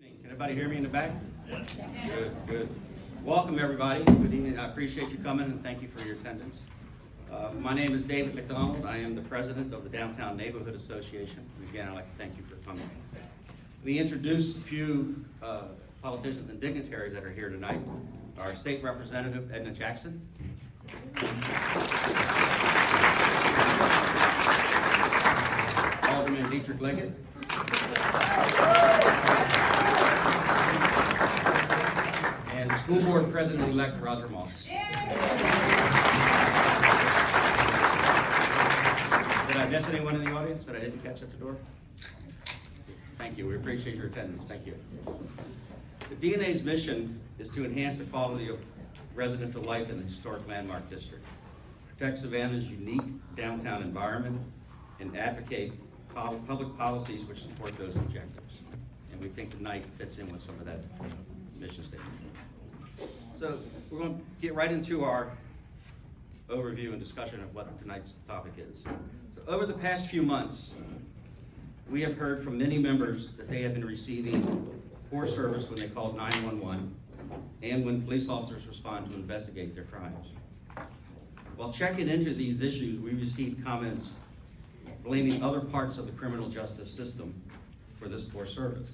Can everybody hear me in the back? Yes. Good, good. Welcome, everybody. Good evening. I appreciate you coming and thank you for your attendance. My name is David McDonald. I am the president of the Downtown Neighborhood Association. And again, I'd like to thank you for coming. Let me introduce a few politicians and dignitaries that are here tonight. Our state representative, Edna Jackson. Alderman Dietrich Leggett. And School Board President-elect Roger Moss. Did I miss anyone in the audience that I didn't catch at the door? Thank you. We appreciate your attendance. Thank you. The DNA's mission is to enhance the quality of residential life in the historic landmark district, protect Savannah's unique downtown environment, and advocate public policies which support those objectives. And we think tonight fits in with some of that mission statement. So we're going to get right into our overview and discussion of what tonight's topic is. So over the past few months, we have heard from many members that they have been receiving poor service when they call 911 and when police officers respond to investigate their crimes. While checking into these issues, we received comments blaming other parts of the criminal justice system for this poor service.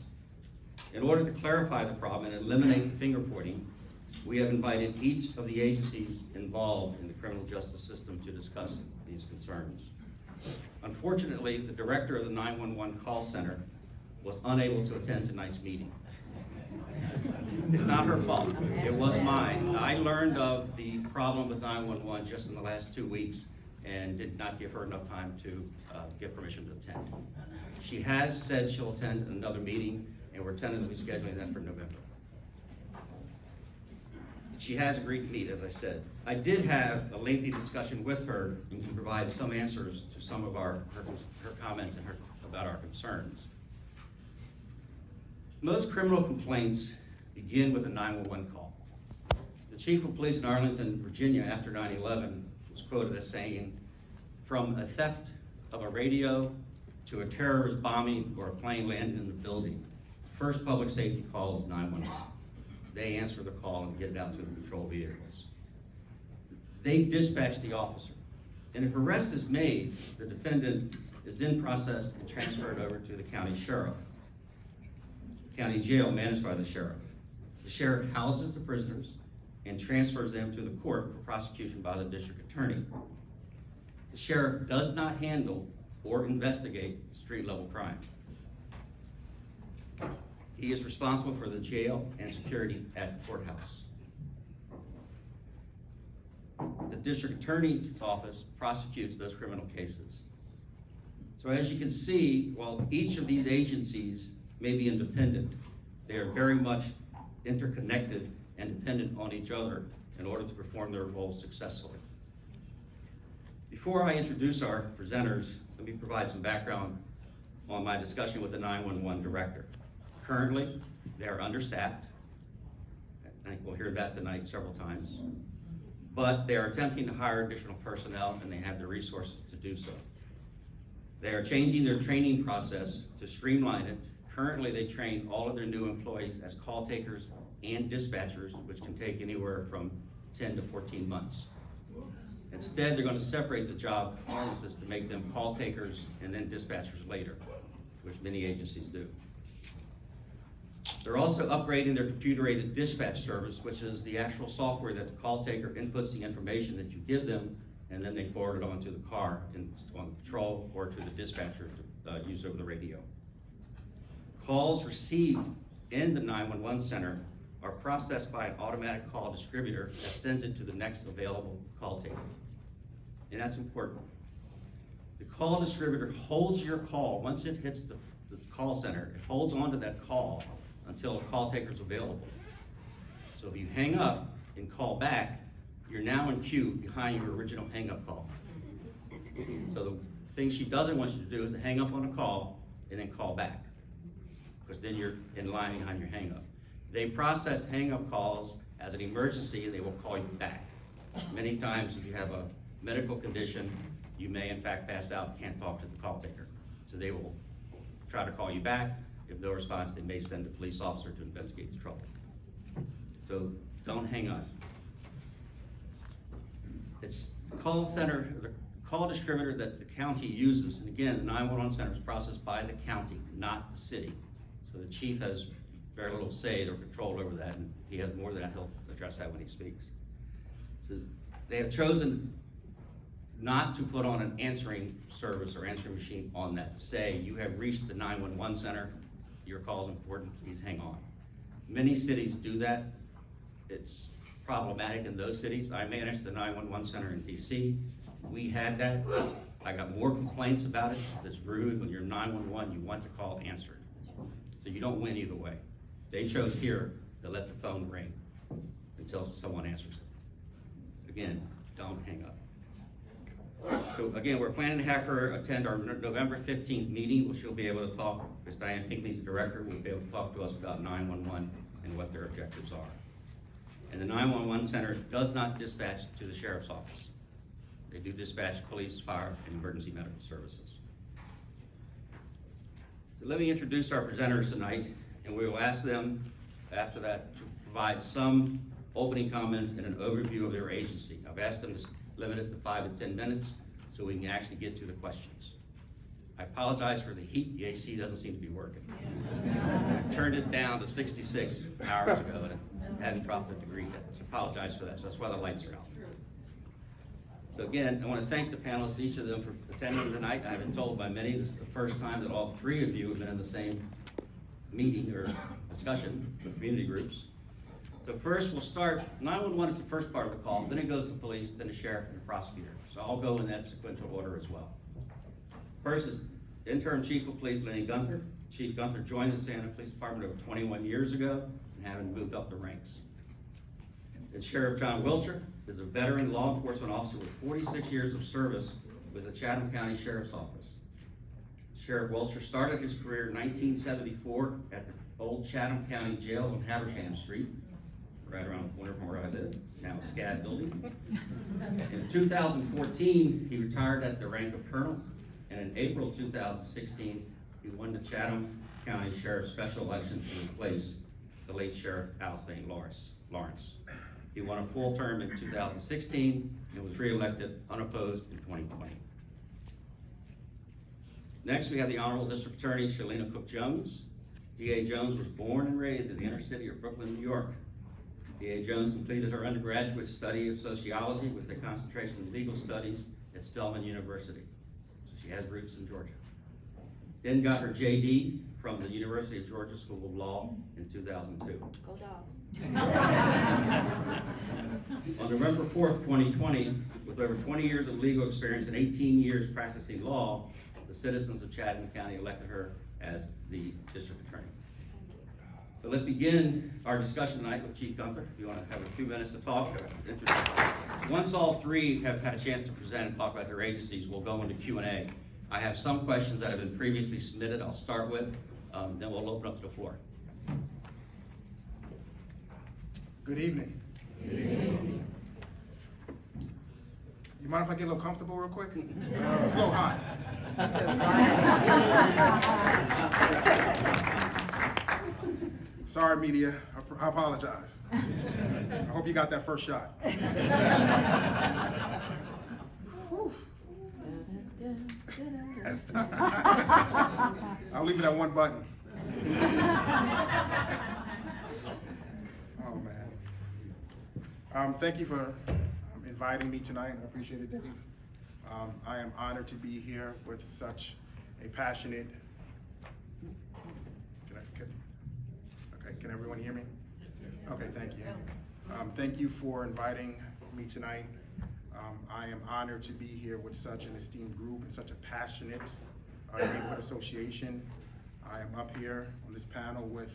In order to clarify the problem and eliminate the finger pointing, we have invited each of the agencies involved in the criminal justice system to discuss these concerns. Unfortunately, the director of the 911 call center was unable to attend tonight's meeting. It's not her fault, it was mine. I learned of the problem with 911 just in the last 2 weeks and did not give her enough time to get permission to attend. She has said she'll attend another meeting, and we're tentatively scheduling that for November. She has agreed to meet, as I said. I did have a lengthy discussion with her and can provide some answers to some of her comments and about our concerns. Most criminal complaints begin with a 911 call. The chief of police in Arlington, Virginia, after 9/11 was quoted as saying, "From a theft of a radio to a terrorist bombing or a plane landing in the building, first public safety call is 911. They answer the call and get it out to the patrol vehicles. They dispatch the officer. And if arrest is made, the defendant is then processed and transferred over to the county sheriff. County jail managed by the sheriff. The sheriff houses the prisoners and transfers them to the court for prosecution by the district attorney. The sheriff does not handle or investigate street-level crime. He is responsible for the jail and security at the courthouse. The district attorney's office prosecutes those criminal cases. So as you can see, while each of these agencies may be independent, they are very much interconnected and dependent on each other in order to perform their roles successfully. Before I introduce our presenters, let me provide some background on my discussion with the 911 director. Currently, they are understaffed. I think we'll hear that tonight several times. But they are attempting to hire additional personnel and they have the resources to do so. They are changing their training process to streamline it. Currently, they train all of their new employees as call takers and dispatchers, which can take anywhere from 10 to 14 months. Instead, they're going to separate the job performances to make them call takers and then dispatchers later, which many agencies do. They're also upgrading their computer-aided dispatch service, which is the actual software that the call taker inputs the information that you give them, and then they forward it onto the car on patrol or to the dispatcher to use over the radio. Calls received in the 911 center are processed by an automatic call distributor that sends it to the next available call taker. And that's important. The call distributor holds your call. Once it hits the call center, it holds onto that call until a call taker is available. So if you hang up and call back, you're now in queue behind your original hang up call. So the thing she doesn't want you to do is to hang up on a call and then call back, because then you're in line behind your hang up. They process hang up calls as an emergency and they will call you back. Many times if you have a medical condition, you may in fact pass out, can't talk to the call taker. So they will try to call you back, If no response, they may send a police officer to investigate the trouble. So don't hang up. It's the call center, the call distributor that the county uses, and again, the 911 center is processed by the county, not the city. So the chief has very little say or control over that, and he has more than that. He'll address that when he speaks. So they have chosen not to put on an answering service or answering machine on that, to say, you have reached the 911 center, your call is important, please hang on. Many cities do that. It's problematic in those cities. I managed the 911 center in DC. We had that. I got more complaints about it. It's rude. When you're 911, you want the call answered. So you don't win either way. They chose here to let the phone ring until someone answers it. Again, don't hang up. So again, we're planning to have her attend our November 15th meeting, where she'll be able to talk, Ms. Diane Pinckney's the director, will be able to talk to us about 911 and what their objectives are. And the 911 center does not dispatch to the sheriff's office. They do dispatch police, fire, and emergency medical services. So let me introduce our presenters tonight, and we will ask them after that to provide some opening comments and an overview of their agency. I've asked them to limit it to 5 to 10 minutes so we can actually get to the questions. I apologize for the heat. The AC doesn't seem to be working. I turned it down to 66 hours ago and it hadn't dropped a degree yet. So I apologize for that. So that's why the lights are out. So again, I want to thank the panelists, each of them, for attending tonight. I've been told by many this is the first time that all 3 of you have been in the same meeting or discussion with community groups. So first we'll start, 911 is the first part of the call, then it goes to police, then the sheriff and the prosecutor. So I'll go in that sequential order as well. First is Interim Chief of Police Lenny Gunther. Chief Gunther joined the Savannah Police Department over 21 years ago and having moved up the ranks. And Sheriff John Wilcher is a veteran law enforcement officer with 46 years of service with the Chatham County Sheriff's Office. Sheriff Wilcher started his career in 1974 at the old Chatham County Jail on Habersham Street, right around the corner from where I live, now a SCAD building. In 2014, he retired at the rank of colonel, and in April 2016, he won the Chatham County Sheriff's Special Election to replace the late Sheriff Al St. Lawrence. He won a full term in 2016 and was re-elected unopposed in 2020. Next, we have the Honorable District Attorney Shalena Cook-Jones. D.A. Jones was born and raised in the inner city of Brooklyn, New York. D.A. Jones completed her undergraduate study of sociology with a concentration in legal studies at Spelman University. So she has roots in Georgia. Then got her JD from the University of Georgia School of Law in 2002. Go Dogs. On November 4th, 2020, with over 20 years of legal experience and 18 years practicing law, the citizens of Chatham County elected her as the district attorney. So let's begin our discussion tonight with Chief Gunther. If you want to have a few minutes to talk. Once all 3 have had a chance to present and talk about their agencies, we'll go into Q&A. I have some questions that have been previously submitted I'll start with, then we'll open up to the floor. Good evening. Good evening. You mind if I get a little comfortable real quick? It's a little hot. Sorry, media. I apologize. I hope you got that first shot. I'll leave it at 1 button. Oh, man. Thank you for inviting me tonight. I appreciate it, Dave. I am honored to be here with such a passionate... Can everyone hear me? Okay, thank you. Thank you for inviting me tonight. I am honored to be here with such an esteemed group and such a passionate neighborhood association. I am up here on this panel with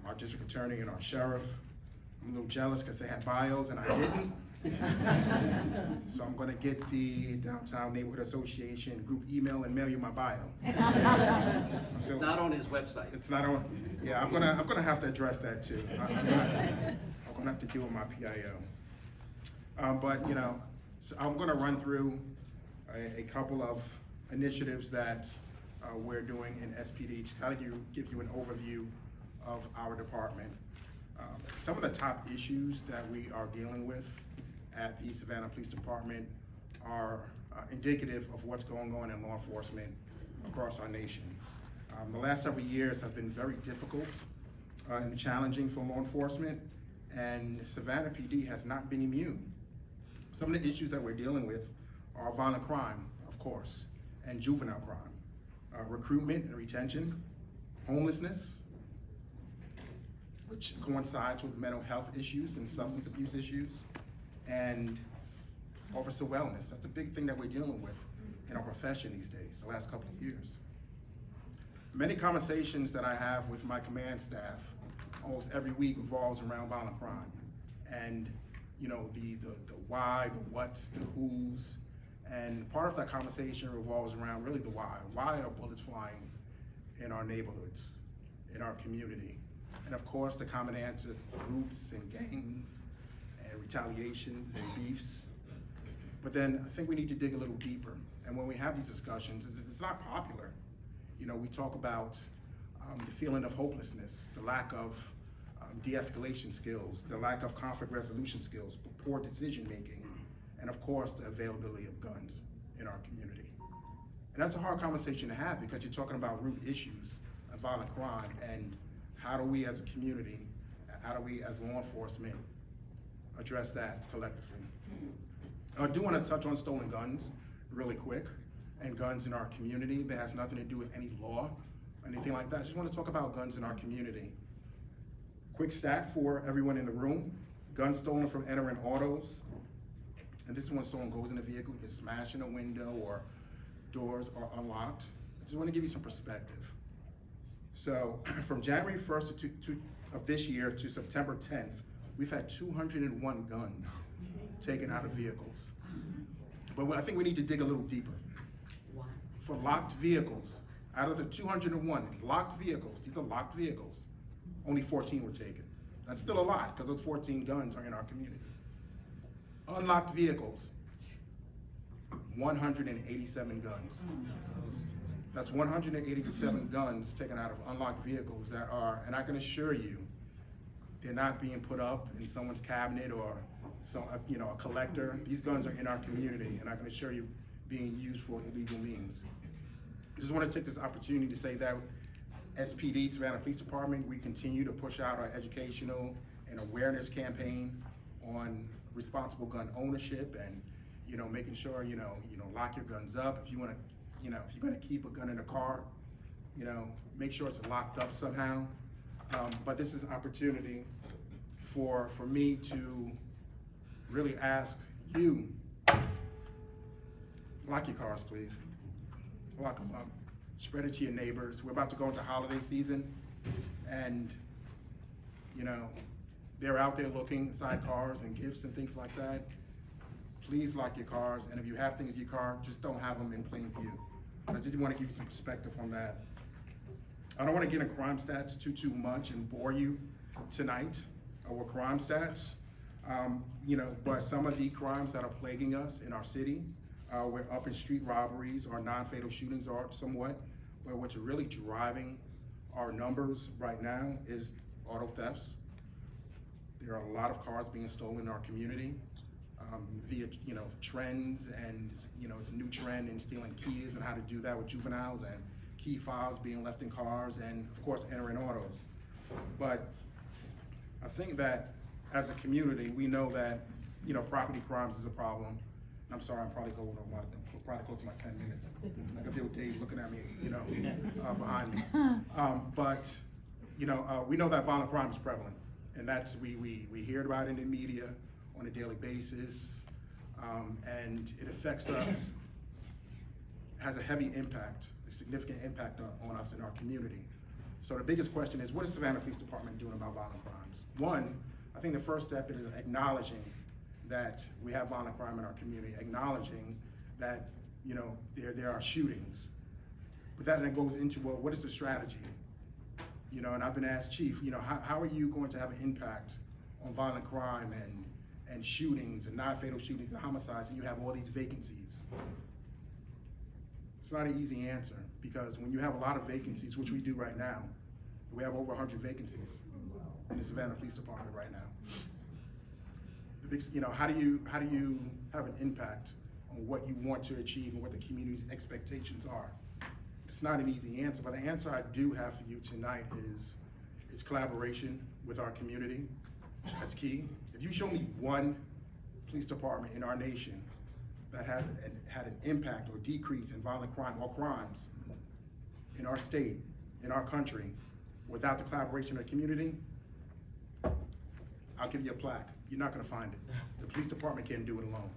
our district attorney and our sheriff. I'm a little jealous because they had bios and I didn't. So I'm gonna get the Downtown Neighborhood Association group email and mail you my bio. It's not on his website. It's not on, yeah, I'm gonna have to address that too. I'm gonna have to deal with my PIO. But you know, so I'm gonna run through a couple of initiatives that we're doing in SPD to try to give you an overview of our department. Some of the top issues that we are dealing with at the Savannah Police Department are indicative of what's going on in law enforcement across our nation. The last several years have been very difficult and challenging for law enforcement, and Savannah PD has not been immune. Some of the issues that we're dealing with are violent crime, of course, and juvenile crime, recruitment and retention, homelessness, which coincides with mental health issues and substance abuse issues, and officer wellness. That's a big thing that we're dealing with in our profession these days, the last couple of years. Many conversations that I have with my command staff almost every week revolves around violent crime. And you know, the why, the what's, the who's, and part of that conversation revolves around really the why. Why are bullets flying in our neighborhoods, in our community? And of course, the common answers, groups and gangs and retaliations and beefs. But then I think we need to dig a little deeper. And when we have these discussions, it's not popular. You know, we talk about the feeling of hopelessness, the lack of de-escalation skills, the lack of conflict resolution skills, poor decision-making, and of course, the availability of guns in our community. And that's a hard conversation to have because you're talking about root issues of violent crime and how do we as a community, how do we as law enforcement address that collectively? I do want to touch on stolen guns really quick and guns in our community. That has nothing to do with any law or anything like that. I just want to talk about guns in our community. Quick stat for everyone in the room. Guns stolen from Interim autos. And this is when someone goes in a vehicle, either smashing a window or doors are unlocked. I just want to give you some perspective. So from January 1st of this year to September 10th, we've had 201 guns taken out of vehicles. But I think we need to dig a little deeper. For locked vehicles, out of the 201 locked vehicles, these are locked vehicles, only 14 were taken. That's still a lot because those 14 guns are in our community. Unlocked vehicles, 187 guns. That's 187 guns taken out of unlocked vehicles that are, and I can assure you, they're not being put up in someone's cabinet or some, you know, a collector. These guns are in our community, and I can assure you, being used for illegal means. I just want to take this opportunity to say that SPD, Savannah Police Department, we continue to push out our educational and awareness campaign on responsible gun ownership and, you know, making sure, you know, lock your guns up. If you want to, you know, if you're going to keep a gun in a car, you know, make sure it's locked up somehow. But this is an opportunity for me to really ask you, lock your cars, please. Lock them up. Spread it to your neighbors. We're about to go into holiday season, and you know, they're out there looking inside cars and gifts and things like that. Please lock your cars, and if you have things in your car, just don't have them in plain view. I just want to give you some perspective on that. I don't want to get in crime stats too much and bore you tonight with crime stats. You know, but some of the crimes that are plaguing us in our city, we're up in street robberies or non-fatal shootings are somewhat, but what's really driving our numbers right now is auto thefts. There are a lot of cars being stolen in our community via, you know, trends, and you know, it's a new trend in stealing keys and how to do that with juveniles and key fobs being left in cars, and of course entering autos. But I think that as a community, we know that, you know, property crimes is a problem. I'm sorry, I'm probably going over my, probably close to my 10 minutes. I can feel Dave looking at me, you know, behind me. But, you know, we know that violent crime is prevalent, and that's, we hear about it in the media on a daily basis, and it affects us, has a heavy impact, a significant impact on us in our community. So the biggest question is, what is Savannah Police Department doing about violent crimes? One, I think the first step is acknowledging that we have violent crime in our community, acknowledging that, you know, there are shootings. But that then goes into, well, what is the strategy? You know, and I've been asked, Chief, you know, how are you going to have an impact on violent crime and shootings and non-fatal shootings and homicides, and you have all these vacancies? It's not an easy answer, because when you have a lot of vacancies, which we do right now, we have over 100 vacancies in the Savannah Police Department right now. The big, how do you have an impact on what you want to achieve and what the community's expectations are? It's not an easy answer, but the answer I do have for you tonight is it's collaboration with our community. That's key. If you show me one police department in our nation that has had an impact or decrease in violent crime or crimes in our state, in our country, without the collaboration of the community, I'll give you a plaque. You're not gonna find it. The police department can't do it alone.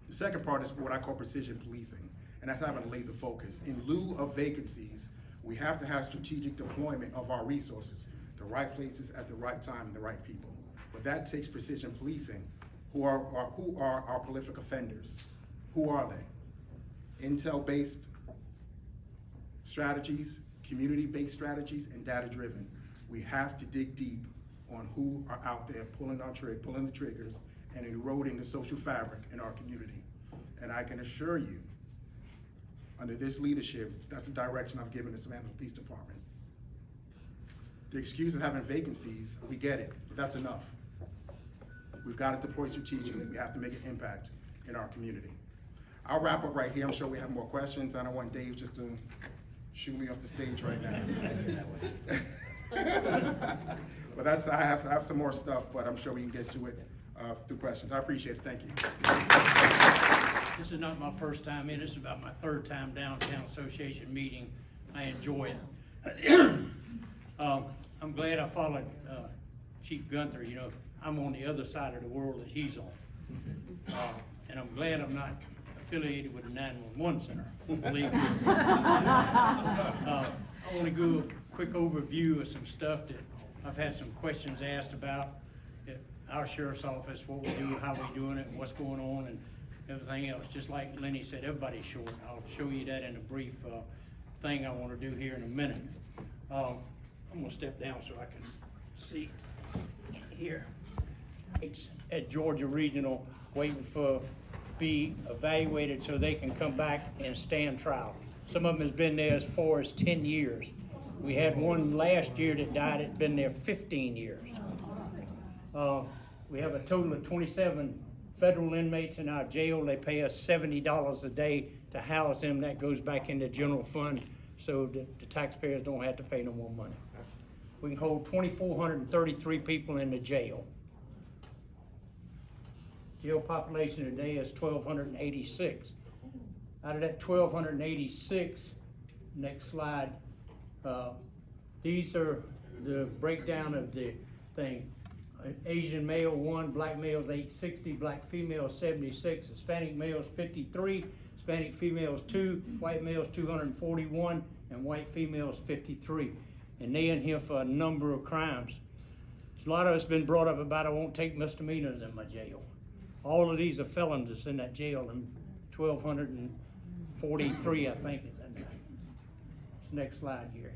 The second part is what I call precision policing, and that's having a laser focus. In lieu of vacancies, we have to have strategic deployment of our resources, the right places at the right time and the right people. But that takes precision policing. Who are our prolific offenders? Who are they? Intel-based strategies, community-based strategies, and data-driven. We have to dig deep on who are out there pulling the triggers and eroding the social fabric in our community. And I can assure you, under this leadership, that's the direction I've given the Savannah Police Department. The excuse of having vacancies, we get it, but that's enough. We've got to deploy strategically. We have to make an impact in our community. I'll wrap up right here. I'm sure we have more questions. I don't want Dave just to shoot me off the stage right now. But I have some more stuff, but I'm sure we can get to it through questions. I appreciate it. Thank you. This is not my first time in. This is about my third time downtown association meeting. I enjoy it. I'm glad I followed Chief Gunther. You know, I'm on the other side of the world that he's on. And I'm glad I'm not affiliated with the 911 center, believe me. I want to go a quick overview of some stuff that I've had some questions asked about at our sheriff's office, what we do, how we doing it, what's going on, and everything else. Just like Lenny said, everybody's short. I'll show you that in a brief thing I want to do here in a minute. I'm going to step down so I can see here. It's at Georgia Regional, waiting for be evaluated so they can come back and stand trial. Some of them has been there as far as 10 years. We had one last year that died, had been there 15 years. We have a total of 27 federal inmates in our jail. They pay us $70 a day to house them. That goes back in the general fund so that the taxpayers don't have to pay no more money. We can hold 2,433 people in the jail. Jail population today is 1,286. Out of that 1,286, next slide, these are the breakdown of the thing. Asian male 1, black males 860, black females 76, Hispanic males 53, Hispanic females 2, white males 241, and white females 53. And they in here for a number of crimes. A lot of it's been brought up about I won't take misdemeanors in my jail. All of these are felons that's in that jail, and 1,243 I think is in there. This next slide here.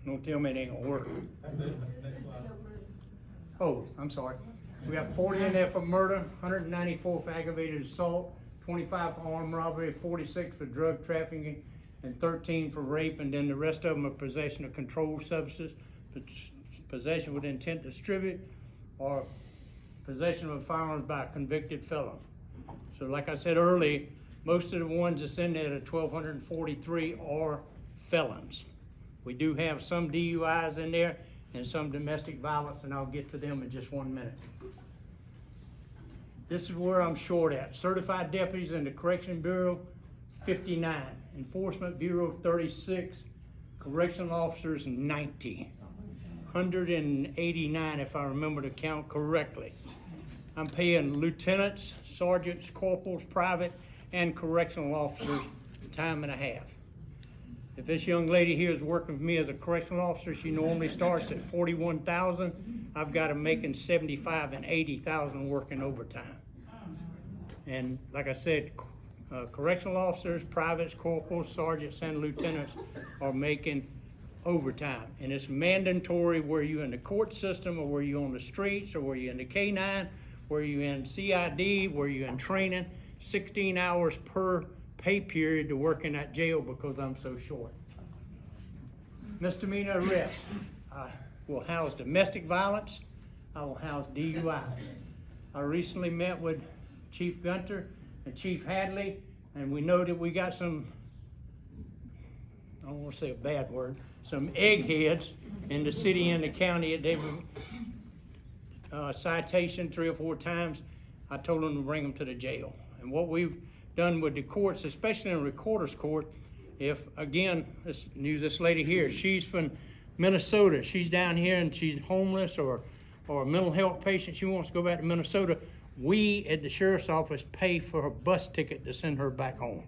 Don't tell me it ain't gonna work. Oh, I'm sorry. We got 40 in there for murder, 194 for aggravated assault, 25 for armed robbery, 46 for drug trafficking, and 13 for rape, and then the rest of them are possession of controlled substances, possession with intent to distribute, or possession of firearms by a convicted felon. So like I said earlier, most of the ones that's in there, the 1,243 are felons. We do have some DUIs in there and some domestic violence, and I'll get to them in just 1 minute. This is where I'm short at. Certified deputies in the Correction Bureau, 59. Enforcement Bureau, 36. Correctional officers, 90. 189 if I remember the count correctly. I'm paying lieutenants, sergeants, corporals, private, and correctional officers time and a half. If this young lady here is working with me as a correctional officer, she normally starts at $41,000. I've got her making $75,000 and $80,000 working overtime. And like I said, correctional officers, privates, corporals, sergeants, and lieutenants are making overtime. And it's mandatory where you're in the court system or where you're on the streets or where you're in the K-9, where you're in CID, where you're in training. 16 hours per pay period to work in that jail because I'm so short. Misdemeanor arrest. I will house domestic violence. I will house DUI. I recently met with Chief Gunther and Chief Hadley, and we know that we got some, I don't want to say a bad word, some eggheads in the city and the county. They were citation 3 or 4 times. I told them to bring them to the jail. And what we've done with the courts, especially in recorder's court, if, again, let's use this lady here, she's from Minnesota, she's down here and she's homeless or a mental health patient, she wants to go back to Minnesota, we at the sheriff's office pay for her bus ticket to send her back home.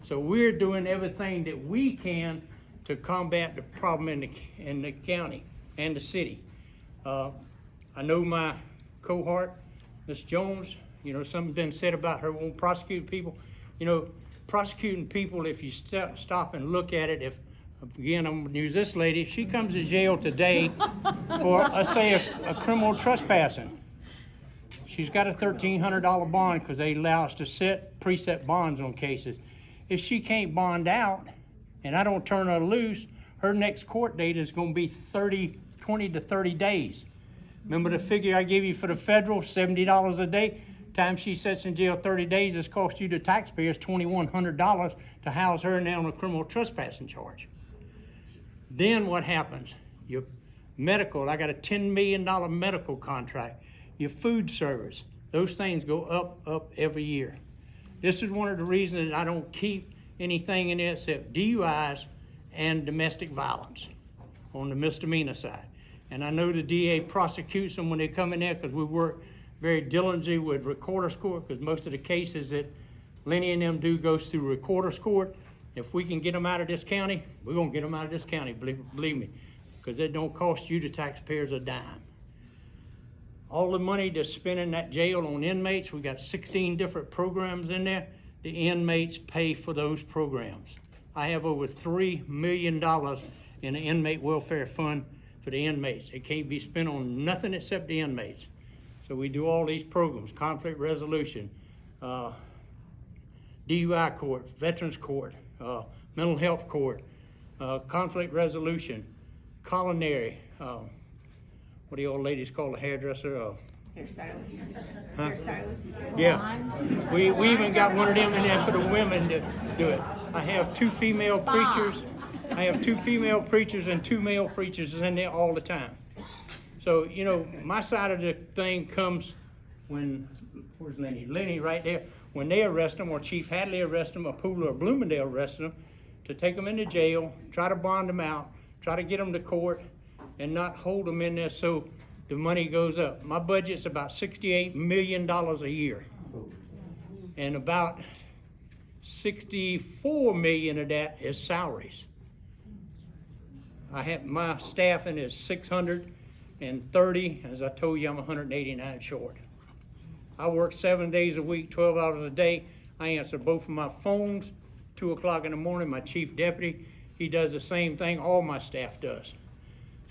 So we're doing everything that we can to combat the problem in the county and the city. I know my cohort, Ms. Jones, you know, something's been said about her won't prosecute people. You know, prosecuting people, if you stop and look at it, if, again, I'm gonna use this lady, if she comes to jail today for, let's say, a criminal trespassing, she's got a $1,300 bond because they allow us to set preset bonds on cases. If she can't bond out and I don't turn her loose, her next court date is gonna be 20 to 30 days. Remember the figure I gave you for the federal, $70 a day? Time she sits in jail 30 days, it's cost you, the taxpayers, $2,100 to house her now on a criminal trespassing charge. Then what happens? Your medical, I got a $10 million medical contract. Your food service, those things go up every year. This is one of the reasons that I don't keep anything in there except DUIs and domestic violence on the misdemeanor side. And I know the DA prosecutes them when they come in there because we work very diligently with recorder's court because most of the cases that Lenny and them do goes through recorder's court. If we can get them out of this county, we're gonna get them out of this county, believe me, because it don't cost you, the taxpayers, a dime. All the money that's spent in that jail on inmates, we got 16 different programs in there. The inmates pay for those programs. I have over $3 million in the inmate welfare fund for the inmates. It can't be spent on nothing except the inmates. So we do all these programs, conflict resolution, DUI court, veterans court, mental health court, conflict resolution, culinary, what do you old ladies call a hairdresser? Hairstylist. Huh? Hairstylist. Yeah, we even got one of them in there for the women to do it. I have 2 female preachers. I have 2 female preachers and 2 male preachers in there all the time. So, you know, my side of the thing comes when, where's Lenny? Lenny right there. When they arrest them, or Chief Hadley arrests them, or Pooler or Bloomingdale arrests them, to take them into jail, try to bond them out, try to get them to court, and not hold them in there so the money goes up. My budget's about $68 million a year. And about $64 million of that is salaries. I have my staffing is 630. As I told you, I'm 189 short. I work 7 days a week, 12 hours a day. I answer both of my phones, 2 o'clock in the morning. My chief deputy, he does the same thing. All my staff does.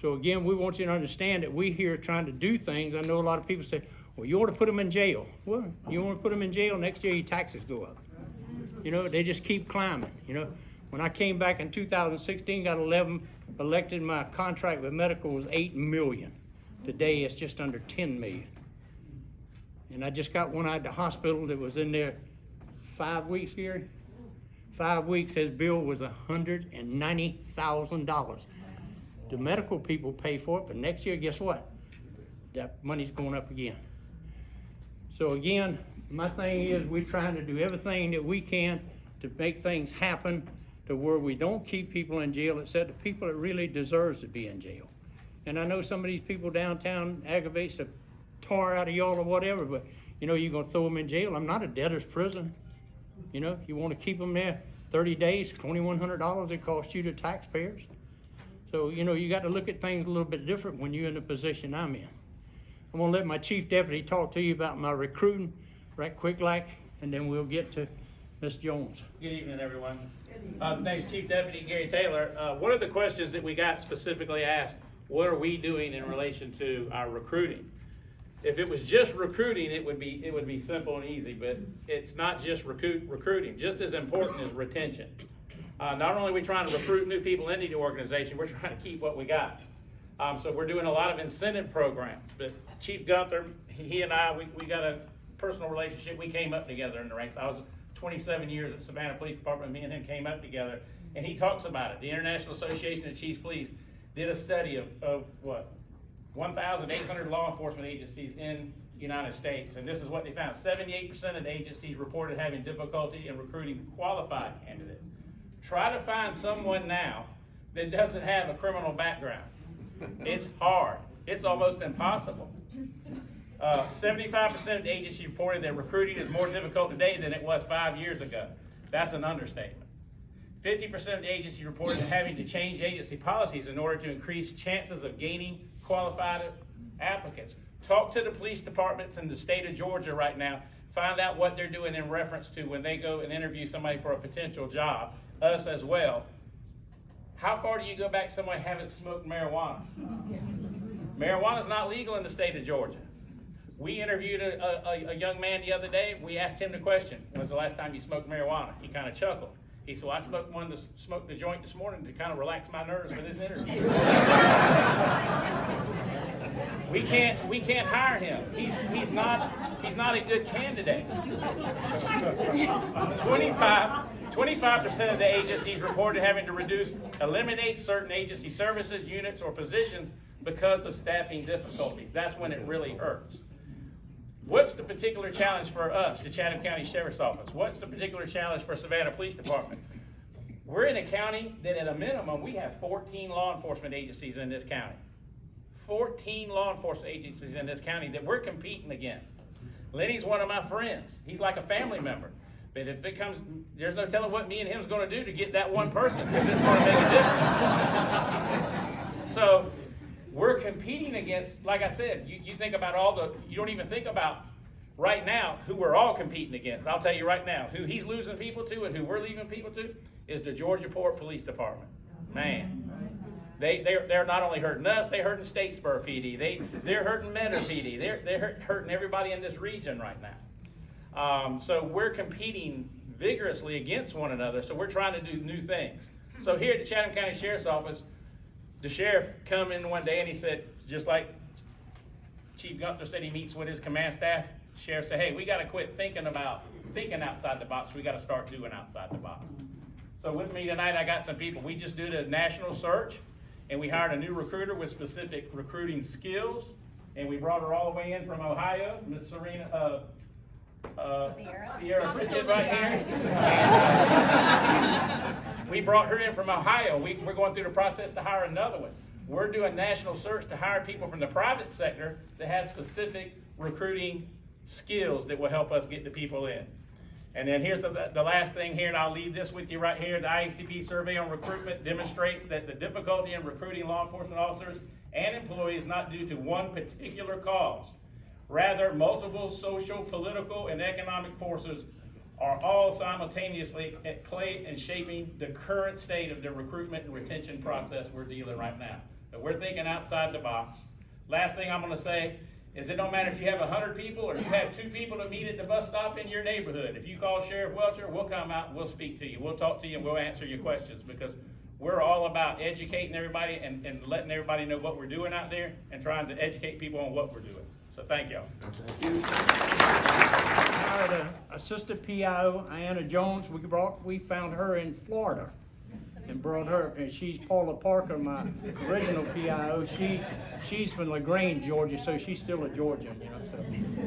So again, we want you to understand that we're here trying to do things. I know a lot of people say, well, you ought to put them in jail. Well, you want to put them in jail, next year your taxes go up. You know, they just keep climbing, you know. When I came back in 2016, got 11 elected, my contract with medical was $8 million. Today it's just under $10 million. And I just got one out of the hospital that was in there 5 weeks, Gary. 5 weeks, his bill was $190,000. The medical people pay for it, but next year, guess what? That money's going up again. So again, my thing is we're trying to do everything that we can to make things happen to where we don't keep people in jail except the people that really deserves to be in jail. And I know some of these people downtown aggravates the tar out of y'all or whatever, but you know, you're gonna throw them in jail. I'm not a debtor's prison. You know, you wanna keep them there 30 days, $2,100 it costs you, the taxpayers. So, you know, you got to look at things a little bit different when you're in the position I'm in. I'm gonna let my chief deputy talk to you about my recruiting right quick like, and then we'll get to Ms. Jones. Good evening, everyone. Thanks, Chief Deputy Gary Taylor. One of the questions that we got specifically asked, what are we doing in relation to our recruiting? if it was just recruiting, it would be simple and easy, but it's not just recruiting. Just as important is retention. Not only are we trying to recruit new people into the organization, we're trying to keep what we got. So we're doing a lot of incentive programs. But Chief Gunther, he and I, we got a personal relationship. We came up together in the ranks. I was 27 years at Savannah Police Department. Me and him came up together, and he talks about it. The International Association of Chiefs Police did a study of what? 1,800 law enforcement agencies in the United States, and this is what they found. 78% of the agencies reported having difficulty in recruiting qualified candidates. Try to find someone now that doesn't have a criminal background. It's hard. It's almost impossible. 75% of the agencies reported that recruiting is more difficult today than it was 5 years ago. That's an understatement. 50% of the agencies reported having to change agency policies in order to increase chances of gaining qualified applicants. Talk to the police departments in the state of Georgia right now. Find out what they're doing in reference to when they go and interview somebody for a potential job, us as well. How far do you go back somebody haven't smoked marijuana? Marijuana is not legal in the state of Georgia. We interviewed a young man the other day. We asked him the question, when's the last time you smoked marijuana? He kind of chuckled. He said, well, I smoked the joint this morning to kind of relax my nerves for this interview. We can't hire him. He's not a good candidate. 25% of the agencies reported having to eliminate certain agency services, units, or positions because of staffing difficulties. That's when it really hurts. What's the particular challenge for us, the Chatham County Sheriff's Office? What's the particular challenge for Savannah Police Department? We're in a county that at a minimum, we have 14 law enforcement agencies in this county. 14 law enforcement agencies in this county that we're competing against. Lenny's one of my friends. He's like a family member. But if it comes, there's no telling what me and him's going to do to get that one person, because it's going to make a difference. So we're competing against, like I said, you think about you don't even think about right now who we're all competing against. I'll tell you right now, who he's losing people to and who we're leaving people to is the Georgia Port Police Department. Man, they're not only hurting us, they're hurting Statesboro PD. They're hurting Mentor PD. They're hurting everybody in this region right now. So we're competing vigorously against one another. So we're trying to do new things. So here at the Chatham County Sheriff's Office, the sheriff come in one day and he said, just like Chief Gunther said, he meets with his command staff. The sheriff said, hey, we got to quit thinking outside the box. We got to start doing outside the box. So with me tonight, I got some people. We just did a national search, and we hired a new recruiter with specific recruiting skills, and we brought her all the way in from Ohio, Miss Sierra Pritchett right here. And, we brought her in from Ohio. We're going through the process to hire another one. We're doing national search to hire people from the private sector that have specific recruiting skills that will help us get the people in. And then here's the last thing here, and I'll leave this with you right here. The IACP survey on recruitment demonstrates that the difficulty in recruiting law enforcement officers and employees is not due to one particular cause. Rather, multiple social, political, and economic forces are all simultaneously at play in shaping the current state of the recruitment and retention process we're dealing right now. So we're thinking outside the box. Last thing I'm going to say is it don't matter if you have 100 people or you have 2 people to meet at the bus stop in your neighborhood. If you call Sheriff Wilcher, we'll come out and we'll speak to you. We'll talk to you and we'll answer your questions, because we're all about educating everybody and letting everybody know what we're doing out there and trying to educate people on what we're doing. So thank y'all. Hired an assistant PIO, Anna Jones. We found her in Florida and brought her, and she's Paula Parker, my original PIO. She's from LaGrange, Georgia, so she's still a Georgian, you know. So,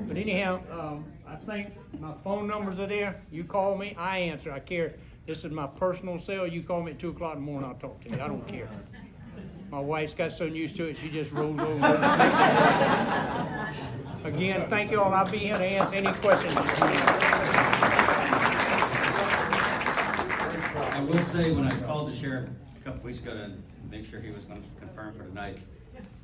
but anyhow, I think my phone numbers are there. You call me, I answer. I care. This is my personal cell. You call me at 2 o'clock in the morning, I'll talk to you. I don't care. My wife's got so used to it, she just rolls over. Again, thank you all. I'll be here to answer any questions you have. I will say, when I called the sheriff a couple weeks ago to make sure he was going to confirm for tonight,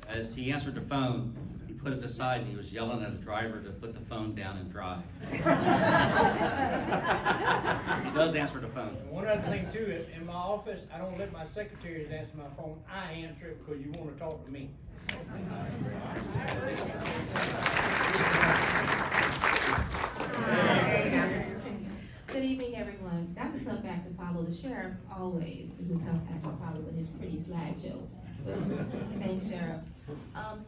as he answered the phone, he put it aside and he was yelling at the driver to put the phone down and drive. He does answer the phone. And one other thing too, in my office, I don't let my secretaries answer my phone. I answer it because you want to talk to me. Good evening, everyone. That's a tough act to follow. The sheriff always is a tough act to follow with his pretty slideshow. Thanks, Sheriff.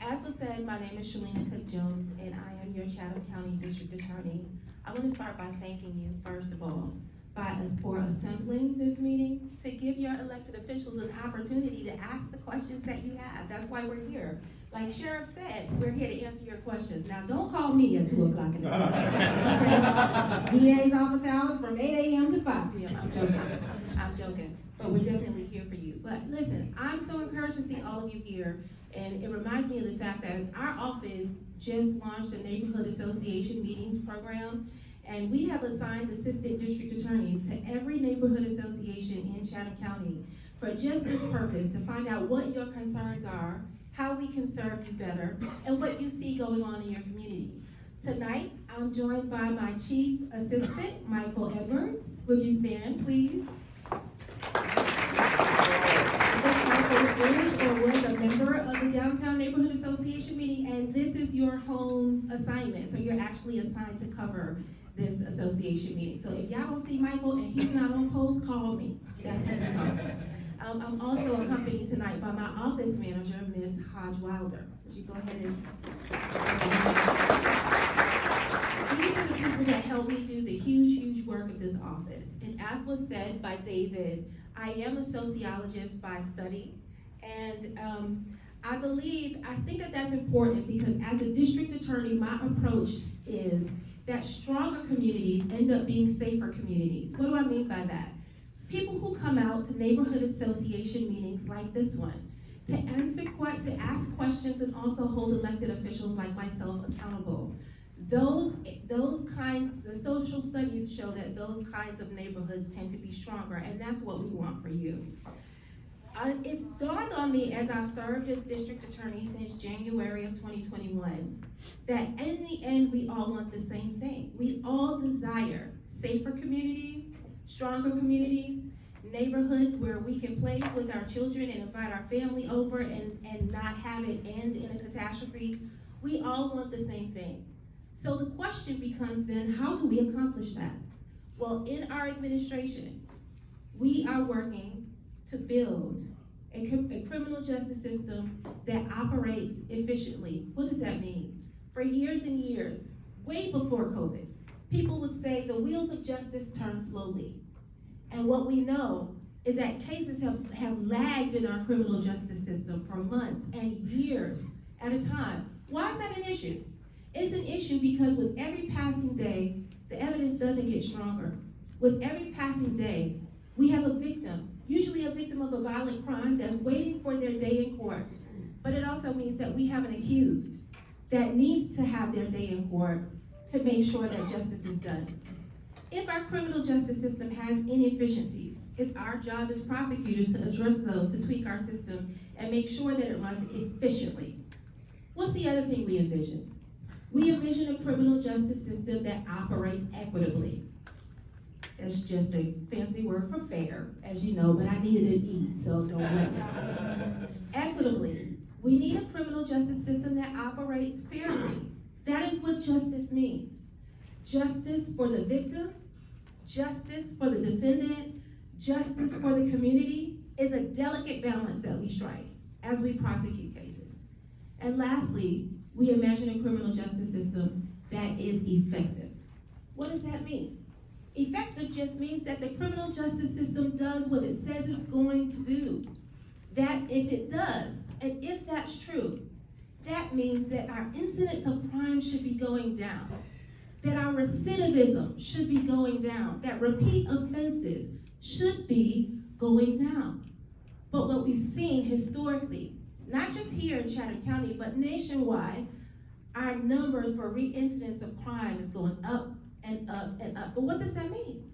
As was said, my name is Shalena Cook-Jones, and I am your Chatham County District Attorney. I want to start by thanking you, first of all, for assembling this meeting to give your elected officials an opportunity to ask the questions that you have. That's why we're here. Like Sheriff said, we're here to answer your questions. Now, don't call me at 2 o'clock in the morning. DA's office hours from 8 a.m. to 5 p.m. I'm joking. But we're definitely here for you. But listen, I'm so encouraged to see all of you here. And it reminds me of the fact that our office just launched a neighborhood association meetings program. And we have assigned assistant district attorneys to every neighborhood association in Chatham County for just this purpose, to find out what your concerns are, how we can serve you better, and what you see going on in your community. Tonight, I'm joined by my chief assistant, Michael Edwards. Would you stand, please? Michael is or was a member of the Downtown Neighborhood Association meeting, and this is your home assignment, so you're actually assigned to cover this association meeting. So if y'all don't see Michael and he's not on post, call me. That's it. I'm also accompanied tonight by my office manager, Ms. Hodge Wilder. Would you go ahead and... These are the people that help me do the huge work of this office. And as was said by David, I am a sociologist by study. And I think that that's important because as a district attorney, my approach is that stronger communities end up being safer communities. What do I mean by that? People who come out to neighborhood association meetings like this one to ask questions and also hold elected officials like myself accountable. The social studies show that those kinds of neighborhoods tend to be stronger, and that's what we want for you. It's dawned on me as I've served as district attorney since January of 2021 that in the end we all want the same thing. We all desire safer communities, stronger communities, neighborhoods where we can play with our children and invite our family over and not have it end in a catastrophe. We all want the same thing. So the question becomes then, how do we accomplish that? Well, in our administration, we are working to build a criminal justice system that operates efficiently. What does that mean? For years and years, way before COVID, people would say the wheels of justice turn slowly. And what we know is that cases have lagged in our criminal justice system for months and years at a time. Why is that an issue? It's an issue because with every passing day, the evidence doesn't get stronger. With every passing day, we have a victim, usually a victim of a violent crime that's waiting for their day in court. But it also means that we have an accused that needs to have their day in court to make sure that justice is done. If our criminal justice system has inefficiencies, it's our job as prosecutors to address those, to tweak our system, and make sure that it runs efficiently. What's the other thing we envision? We envision a criminal justice system that operates equitably. That's just a fancy word for fair, as you know, but I needed an E, so don't let me. Equitably. We need a criminal justice system that operates fairly. That is what justice means. Justice for the victim, justice for the defendant, justice for the community is a delicate balance that we strike as we prosecute cases. And lastly, we imagine a criminal justice system that is effective. What does that mean? Effective just means that the criminal justice system does what it says it's going to do. That if it does, and if that's true, that means that our incidence of crime should be going down, that our recidivism should be going down, that repeat offenses should be going down. But what we've seen historically, not just here in Chatham County, but nationwide, our numbers for re-incidence of crime is going up and up and up. But what does that mean?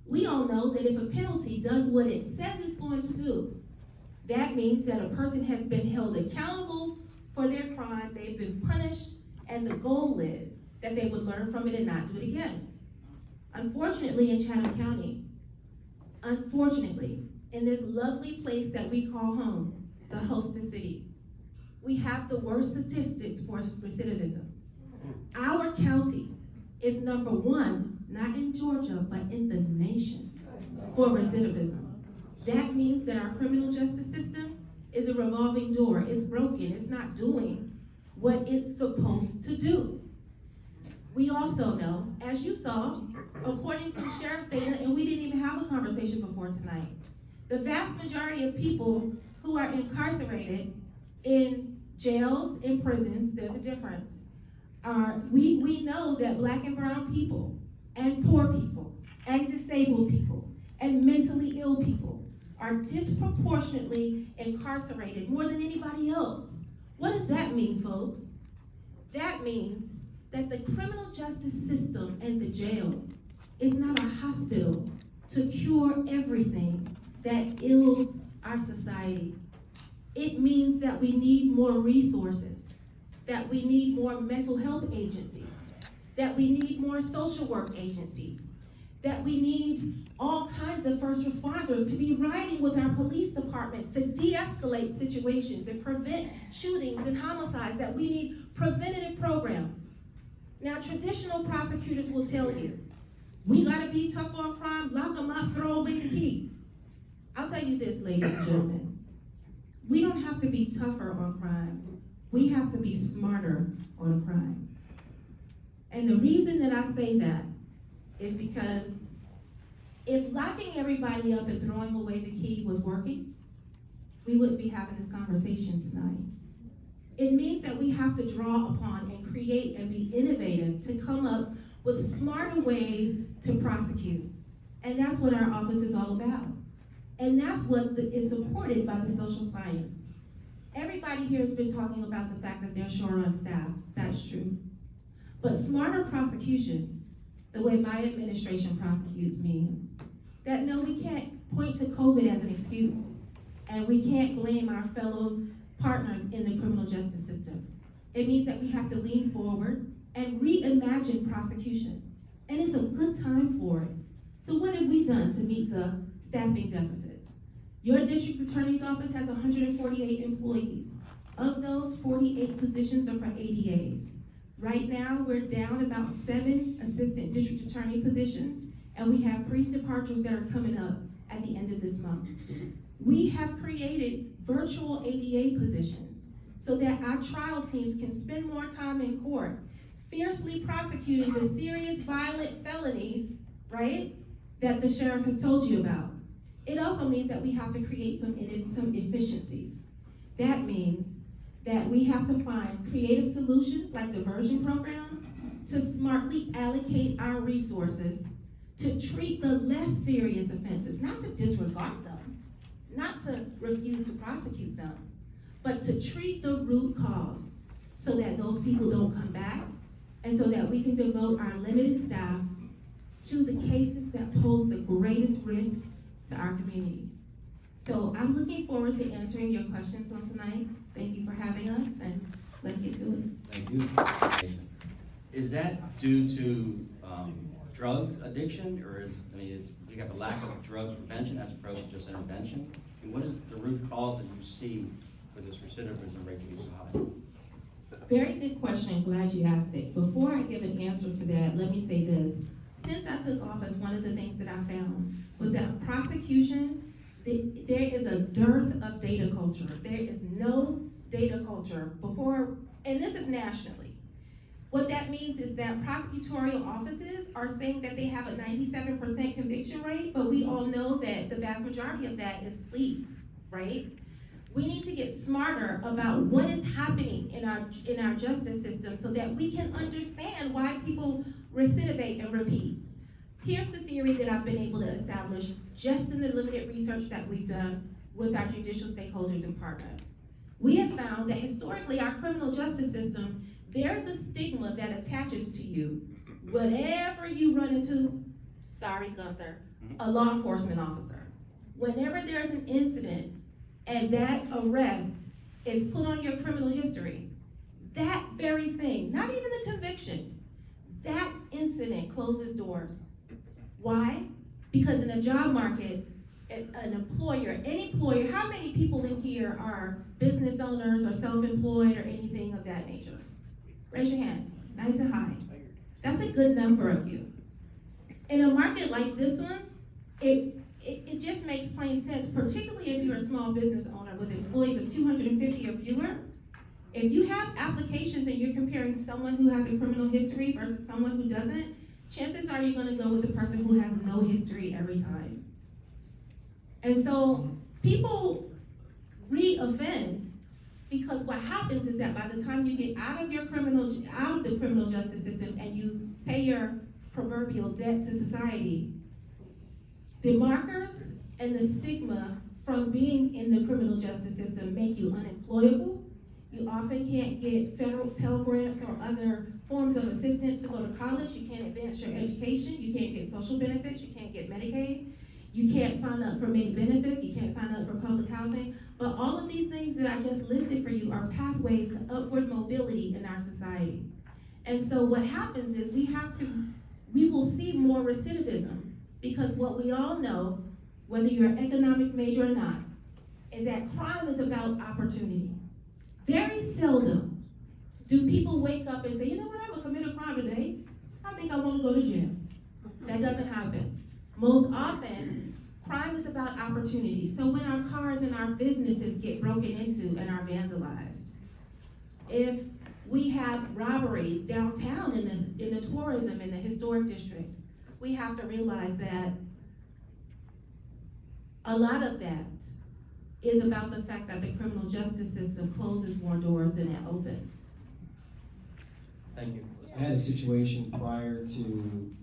We all know that if a penalty does what it says it's going to do, that means that a person has been held accountable for their crime, they've been punished, and the goal is that they would learn from it and not do it again. Unfortunately, in Chatham County, Unfortunately, in this lovely place that we call home, the hostess city, we have the worst statistics for recidivism. Our county is #1, not in Georgia, but in the nation for recidivism. That means that our criminal justice system is a revolving door. It's broken. It's not doing what it's supposed to do. We also know, as you saw, according to sheriff's data, and we didn't even have a conversation before tonight, the vast majority of people who are incarcerated in jails, in prisons, there's a difference. We know that Black and brown people, and poor people, and disabled people, and mentally ill people are disproportionately incarcerated more than anybody else. What does that mean, folks? That means that the criminal justice system and the jail is not a hospital to cure everything that ills our society. It means that we need more resources, that we need more mental health agencies, that we need more social work agencies, that we need all kinds of first responders to be riding with our police departments to de-escalate situations and prevent shootings and homicides, that we need preventative programs. Now, traditional prosecutors will tell you, we gotta be tough on crime, lock them up, throw away the key. I'll tell you this, ladies and gentlemen, we don't have to be tougher on crime, we have to be smarter on crime. And the reason that I say that is because if locking everybody up and throwing away the key was working, we wouldn't be having this conversation tonight. It means that we have to draw upon and create and be innovative to come up with smarter ways to prosecute. And that's what our office is all about. And that's what is supported by the social science. Everybody here has been talking about the fact that they're short on staff. That's true. But smarter prosecution, the way my administration prosecutes, means that no, we can't point to COVID as an excuse, and we can't blame our fellow partners in the criminal justice system. It means that we have to lean forward and reimagine prosecution, and it's a good time for it. So what have we done to meet the staffing deficits? Your district attorney's office has 148 employees. Of those, 48 positions are for ADAs. Right now, we're down about 7 assistant district attorney positions, and we have 3 departures that are coming up at the end of this month. We have created virtual ADA positions so that our trial teams can spend more time in court, fiercely prosecuting the serious violent felonies, right, that the sheriff has told you about. It also means that we have to create some efficiencies. That means that we have to find creative solutions like diversion programs to smartly allocate our resources to treat the less serious offenses, not to disregard them, not to refuse to prosecute them, but to treat the root cause so that those people don't come back, and so that we can devote our limited staff to the cases that pose the greatest risk to our community. So I'm looking forward to answering your questions on tonight. Thank you for having us, and let's get to it. Thank you. Is that due to drug addiction, or you have a lack of drug prevention as opposed to just intervention? And what is the root cause that you see for this recidivism rate to be so high? Very good question, glad you asked it. Before I give an answer to that, let me say this. Since I took office, one of the things that I found was that prosecution, there is a dearth of data culture. There is no data culture before, and this is nationally. What that means is that prosecutorial offices are saying that they have a 97% conviction rate, but we all know that the vast majority of that is pleas, right? We need to get smarter about what is happening in our justice system so that we can understand why people recidivate and repeat. Here's the theory that I've been able to establish just in the limited research that we've done with our judicial stakeholders and partners. We have found that historically our criminal justice system, there's a stigma that attaches to you. Whatever you run into, sorry Gunther, a law enforcement officer. Whenever there's an incident and that arrest is put on your criminal history, that very thing, not even the conviction, that incident closes doors. Why? Because in a job market an employer, any employer, how many people in here are business owners or self-employed or anything of that nature? Raise your hand, nice and high. That's a good number of you. In a market like this one, it just makes plain sense, particularly if you're a small business owner with employees of 250 or fewer. If you have applications and you're comparing someone who has a criminal history versus someone who doesn't, chances are you're gonna go with the person who has no history every time. And so people re-offend because what happens is that by the time you get out of the criminal justice system and you pay your proverbial debt to society, the markers and the stigma from being in the criminal justice system make you unemployable. You often can't get federal Pell Grants or other forms of assistance to go to college. You can't advance your education. You can't get social benefits. You can't get Medicaid. You can't sign up for many benefits. You can't sign up for public housing. But all of these things that I just listed for you are pathways to upward mobility in our society. And so what happens is we will see more recidivism, because what we all know, whether you're an economics major or not, is that crime is about opportunity. Very seldom do people wake up and say, you know what, I'm gonna commit a crime today. I think I wanna go to jail. That doesn't happen. Most often, crime is about opportunity. So when our cars and our businesses get broken into and are vandalized, if we have robberies downtown in the tourism, in the historic district, we have to realize that a lot of that is about the fact that the criminal justice system closes more doors than it opens. Thank you. I had a situation prior to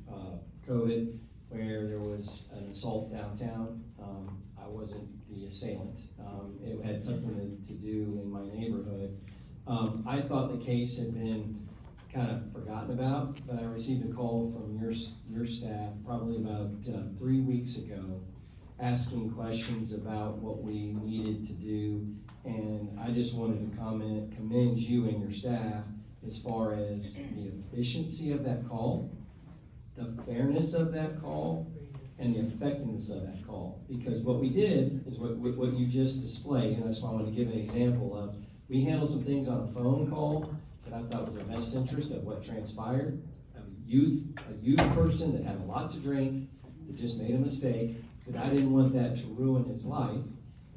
COVID where there was an assault downtown. I wasn't the assailant. It had something to do in my neighborhood. I thought the case had been kind of forgotten about, but I received a call from your staff probably about 3 weeks ago, asking questions about what we needed to do, and I just wanted to commend you and your staff as far as the efficiency of that call, the fairness of that call, and the effectiveness of that call. Because what we did is what you just displayed, and that's why I want to give an example of. We handled some things on a phone call that I thought was in the best interest of what transpired. A youth person that had a lot to drink, that just made a mistake, that I didn't want that to ruin his life.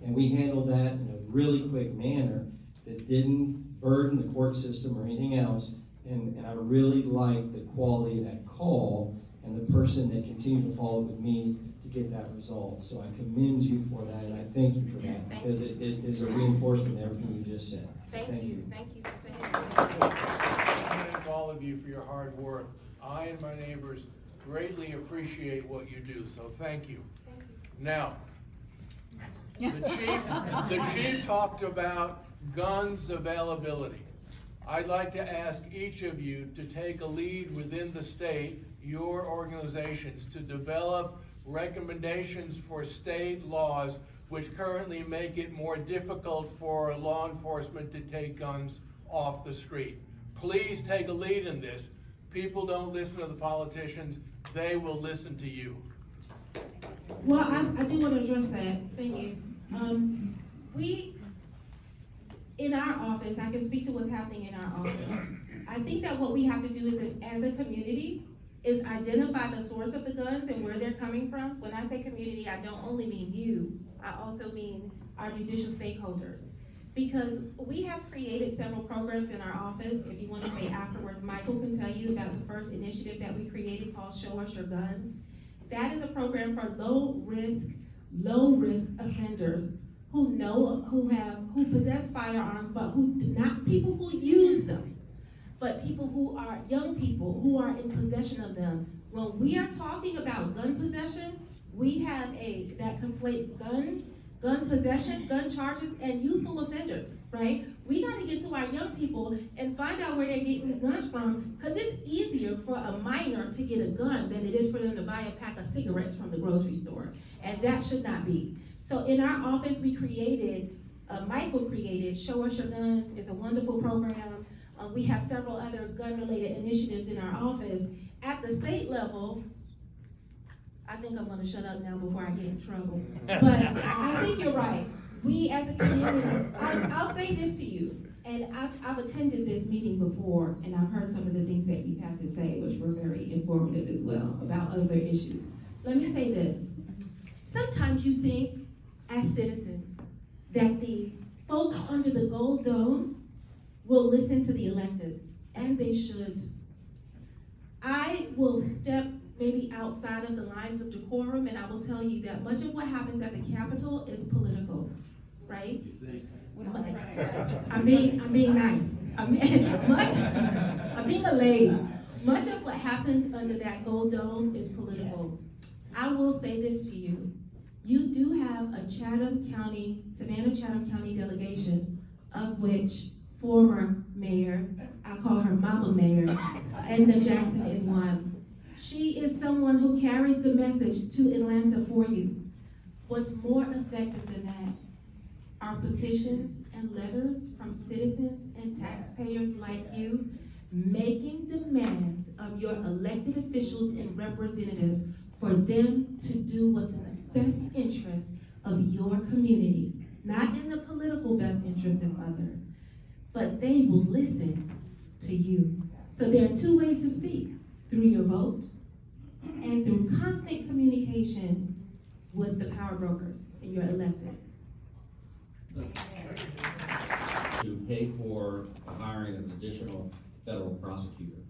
And we handled that in a really quick manner that didn't burden the court system or anything else. And I really liked the quality of that call and the person that continued to follow with me to get that resolved. So I commend you for that, and I thank you for that, because it is a reinforcement of everything you just said. So Thank you for saying that. I thank all of you for your hard work. I and my neighbors greatly appreciate what you do, so thank you. Now, the chief talked about guns availability. I'd like to ask each of you to take a lead within the state, your organizations, to develop recommendations for state laws which currently make it more difficult for law enforcement to take guns off the street. Please take a lead in this. People don't listen to the politicians, they will listen to you. Well, I do want to address that. Thank you. We, in our office, I can speak to what's happening in our office. I think that what we have to do is, as a community, is identify the source of the guns and where they're coming from. When I say community, I don't only mean you, I also mean our judicial stakeholders. Because we have created several programs in our office. If you want to say afterwards, Michael can tell you about the first initiative that we created called Show Us Your Guns. That is a program for low risk offenders who possess firearms, but not people who use them, but people who are young people who are in possession of them. When we are talking about gun possession, we have that conflates gun possession, gun charges, and youthful offenders, right? We gotta get to our young people and find out where they're getting these guns from, because it's easier for a minor to get a gun than it is for them to buy a pack of cigarettes from the grocery store, and that should not be. So in our office, we created, Michael created, Show Us Your Guns. It's a wonderful program. We have several other gun-related initiatives in our office. At the state level, I think I'm gonna shut up now before I get in trouble. But I think you're right. We as a community, I'll say this to you, and I've attended this meeting before, and I've heard some of the things that you've had to say, which were very informative as well about other issues. Let me say this. Sometimes you think, as citizens, that the folks under the gold dome will listen to the electeds, and they should. I will step maybe outside of the lines of decorum, and I will tell you that much of what happens at the Capitol is political, right? I'm being nice. I'm being a lady. Much of what happens under that gold dome is political. I will say this to you. You do have a Savannah Chatham County delegation, of which former mayor, I call her Mama Mayor, Edna Jackson is one. She is someone who carries the message to Atlanta for you. What's more effective than that are petitions and letters from citizens and taxpayers like you, making demands of your elected officials and representatives for them to do what's in the best interest of your community, not in the political best interest of others, but they will listen to you. So there are two ways to speak: through your vote and through constant communication with the power brokers and your electeds. To pay for the hiring of an additional federal prosecutor.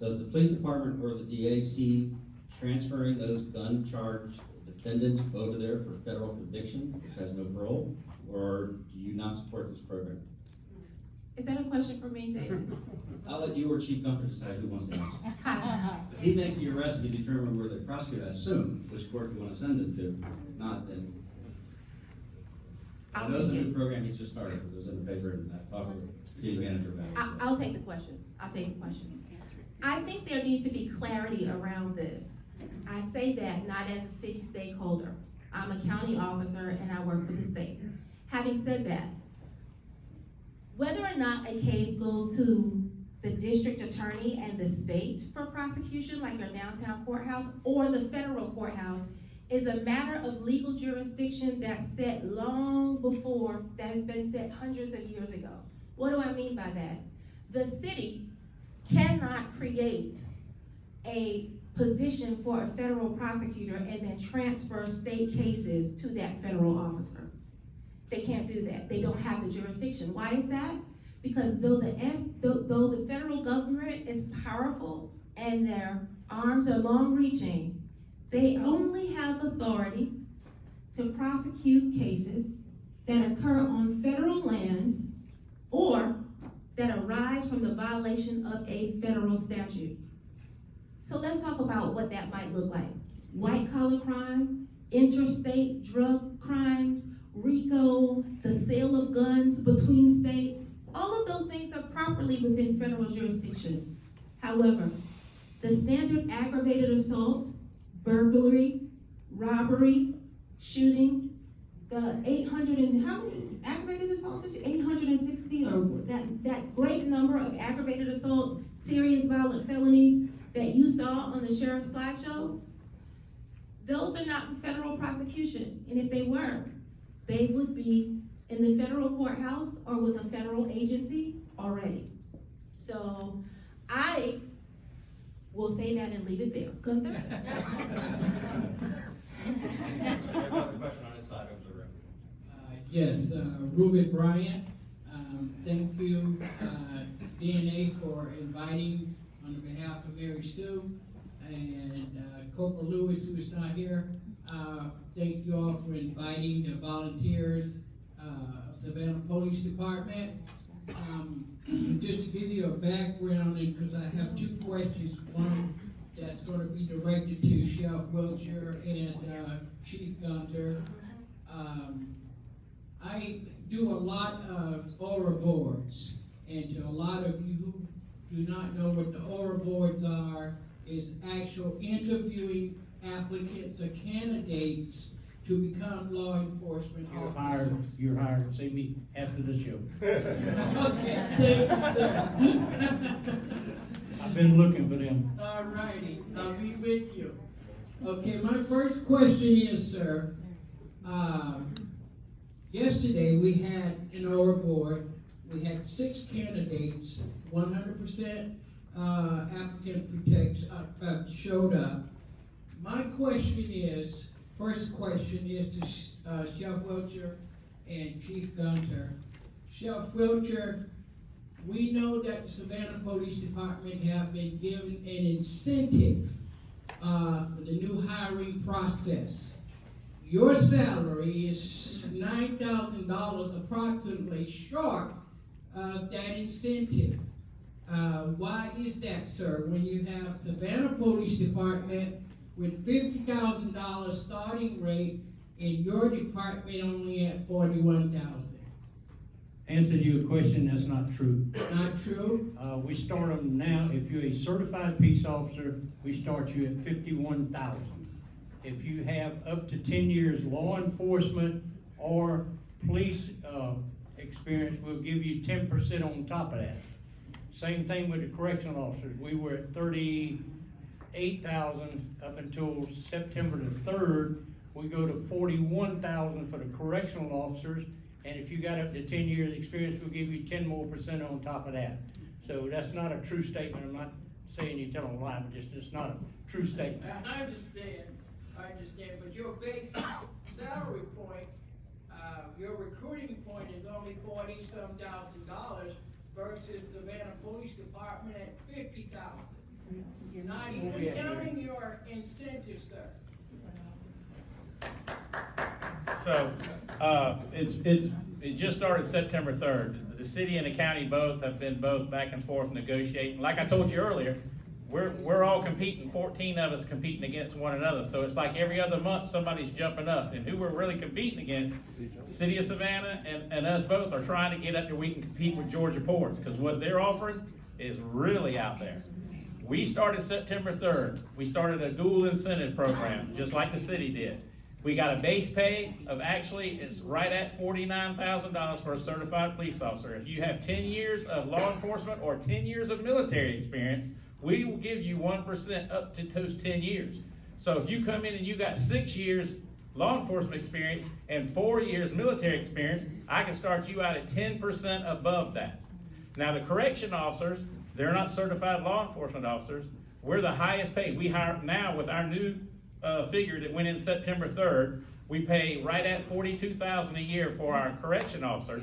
Does the police department or the DA see transferring those gun charge defendants over there for federal conviction, which has no parole, or do you not support this program? Is that a question for me, David? I'll let you or Chief Gunther decide who wants to answer. If he makes the arrest, you determine where the prosecutor, I assume, which court you want to send them to. If not, then. I know it's a new program he just started, it was in the paper, and I talked to the city manager about it. I'll take the question. I think there needs to be clarity around this. I say that not as a city stakeholder. I'm a county officer and I work for the state. Having said that, whether or not a case goes to the district attorney and the state for prosecution, like our downtown courthouse, or the federal courthouse, is a matter of legal jurisdiction that's set long before, that has been set hundreds of years ago. What do I mean by that? The city cannot create a position for a federal prosecutor and then transfer state cases to that federal officer. They can't do that. They don't have the jurisdiction. Why is that? Because though the federal government is powerful and their arms are long-reaching, they only have authority to prosecute cases that occur on federal lands or that arise from the violation of a federal statute. So let's talk about what that might look like. White-collar crime, interstate drug crimes, RICO, the sale of guns between states, all of those things are properly within federal jurisdiction. However, the standard aggravated assault, burglary, robbery, shooting, the 800 and how many aggravated assaults? 860, or that great number of aggravated assaults, serious violent felonies that you saw on the sheriff's slideshow, those are not for federal prosecution. And if they were, they would be in the federal courthouse or with a federal agency already. So I will say that and leave it there. Gunther? Another question on this side of the room. Yes, Ruben Bryant. Thank you, DNA, for inviting on behalf of Mary Sue and Corporal Lewis, who is not here. Thank you all for inviting the volunteers of Savannah Police Department. Just to give you a background, because I have two questions. One that's going to be directed to Sheriff Wilcher and Chief Gunther. I do a lot of aura boards, and to a lot of you who do not know what the aura boards are, is actual interviewing applicants or candidates to become law enforcement officers. You're hired, see me after the show. Okay. I've been looking for them. All righty, I'll be with you. Okay, my first question is, sir, yesterday we had in our board, we had 6 candidates, 100% applicant protect showed up. My question is, first question is to Chef Wilcher and Chief Gunther. Chef Wilcher, we know that the Savannah Police Department have been given an incentive for the new hiring process. Your salary is $9,000 approximately short of that incentive. Why is that, sir? When you have Savannah Police Department with $50,000 starting rate and your department only at $41,000? Answer to your question, that's not true. Not true? We start them now, if you're a certified peace officer, we start you at $51,000. If you have up to 10 years law enforcement or police experience, we'll give you 10% on top of that. Same thing with the correctional officers. We were at $38,000 up until September the 3rd. We go to $41,000 for the correctional officers. And if you got up to 10 years experience, we'll give you 10% more on top of that. So that's not a true statement. I'm not saying you tell a lie, but it's not a true statement. I understand, but your base salary point, your recruiting point is only $40-some thousand versus Savannah Police Department at $50,000. You're not even counting your incentives, sir. So, it just started September 3rd. The city and the county both have been back and forth negotiating. Like I told you earlier, we're all competing, 14 of us competing against one another. So it's like every other month somebody's jumping up. And who we're really competing against, the city of Savannah and us both are trying to get up there we can compete with Georgia Ports, because what they're offering is really out there. We started September 3rd. We started a dual incentive program, just like the city did. We got a base pay of actually, it's right at $49,000 for a certified police officer. If you have 10 years of law enforcement or 10 years of military experience, we will give you 1% up to those 10 years. So if you come in and you got 6 years law enforcement experience and 4 years military experience, I can start you out at 10% above that. Now the correction officers, they're not certified law enforcement officers. We're the highest paid. We hire now with our new figure that went in September 3rd, we pay right at $42,000 a year for our correction officers.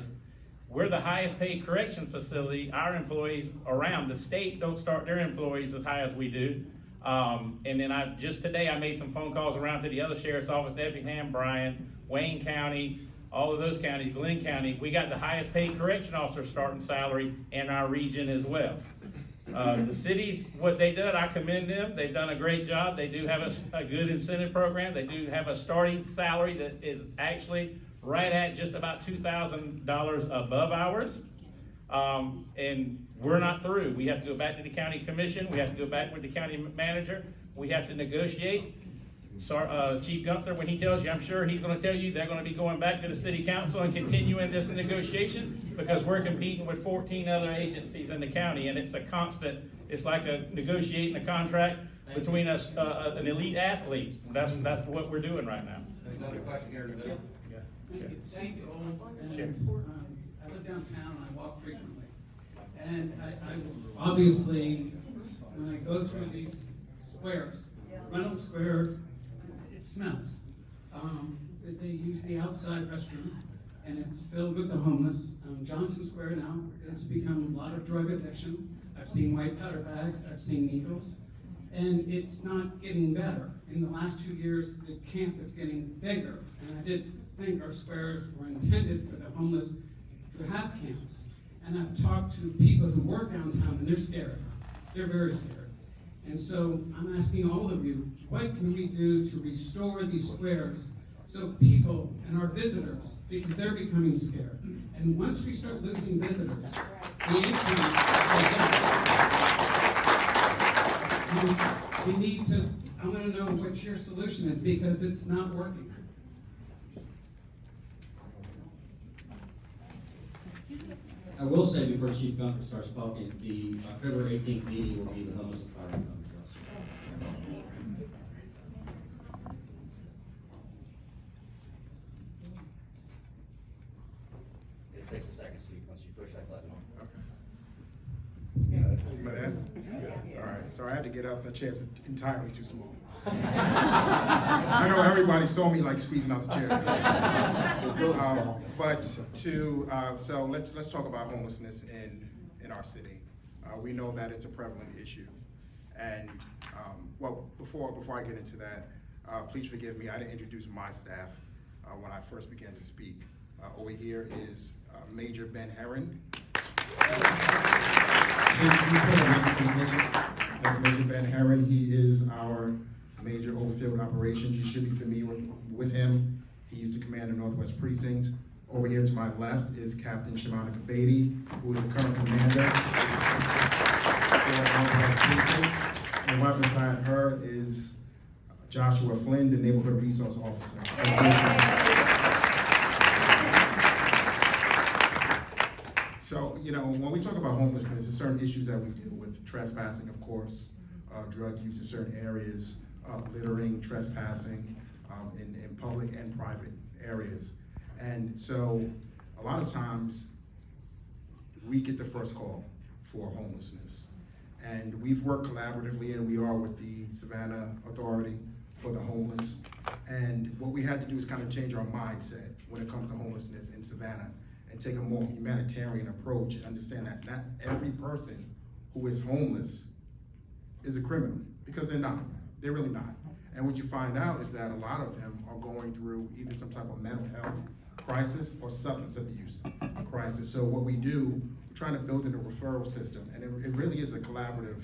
We're the highest paid correction facility. Our employees around the state don't start their employees as high as we do. And then just today I made some phone calls around to the other sheriff's office, Effingham, Bryan, Wayne County, all of those counties, Glenn County. We got the highest paid correction officer starting salary in our region as well. The cities, what they did, I commend them. They've done a great job. They do have a good incentive program. They do have a starting salary that is actually right at just about $2,000 above ours. And we're not through. We have to go back to the county commission. We have to go back with the county manager. We have to negotiate. Chief Gunther, when he tells you, I'm sure he's going to tell you they're going to be going back to the city council and continuing this negotiation, because we're competing with 14 other agencies in the county, and it's a constant. It's like negotiating a contract between us, an elite athlete. That's what we're doing right now. Another question here in the middle. Thank you. Sure. I live downtown and I walk frequently. And I obviously, when I go through these squares, Reynolds Square, it smells. They use the outside restroom and it's filled with the homeless. Johnson Square now, it's become a lot of drug addiction. I've seen white powder bags, I've seen needles, and it's not getting better. In the last 2 years, the camp is getting bigger, and I did think our squares were intended for the homeless to have camps. And I've talked to people who work downtown, and they're scared. They're very scared. And so I'm asking all of you, what can we do to restore these squares so people and our visitors, because they're becoming scared. And once we start losing visitors, the income goes down. We need to, I want to know what your solution is, because it's not working. I will say before Chief Gunther starts talking, the February 18th meeting will be the homeless empowerment conference. So I had to get up. The chair's entirely too small. I know everybody saw me like squeezing out the chair. So let's talk about homelessness in our city. We know that it's a prevalent issue. And well, before I get into that, please forgive me, I didn't introduce my staff when I first began to speak. Over here is Major Ben Heron. That's Major Ben Heron. He is our Major Overfield Operations. You should be familiar with him. He used to command the Northwest Precinct. Over here to my left is Captain Shalena, who is the current commander for Northwest Precinct. And right beside her is Joshua Flynn, the Neighborhood Resource Officer. So, you know, when we talk about homelessness, there's certain issues that we deal with. Trespassing, of course, drug use in certain areas, littering, trespassing in public and private areas. And so a lot of times we get the first call for homelessness. And we've worked collaboratively, and we are with the Savannah Authority for the Homeless. And what we had to do is kind of change our mindset when it comes to homelessness in Savannah, and take a more humanitarian approach and understand that not every person who is homeless is a criminal, because they're not. They're really not. And what you find out is that a lot of them are going through either some type of mental health crisis or substance abuse crisis. So what we do, we're trying to build in a referral system, and it really is a collaborative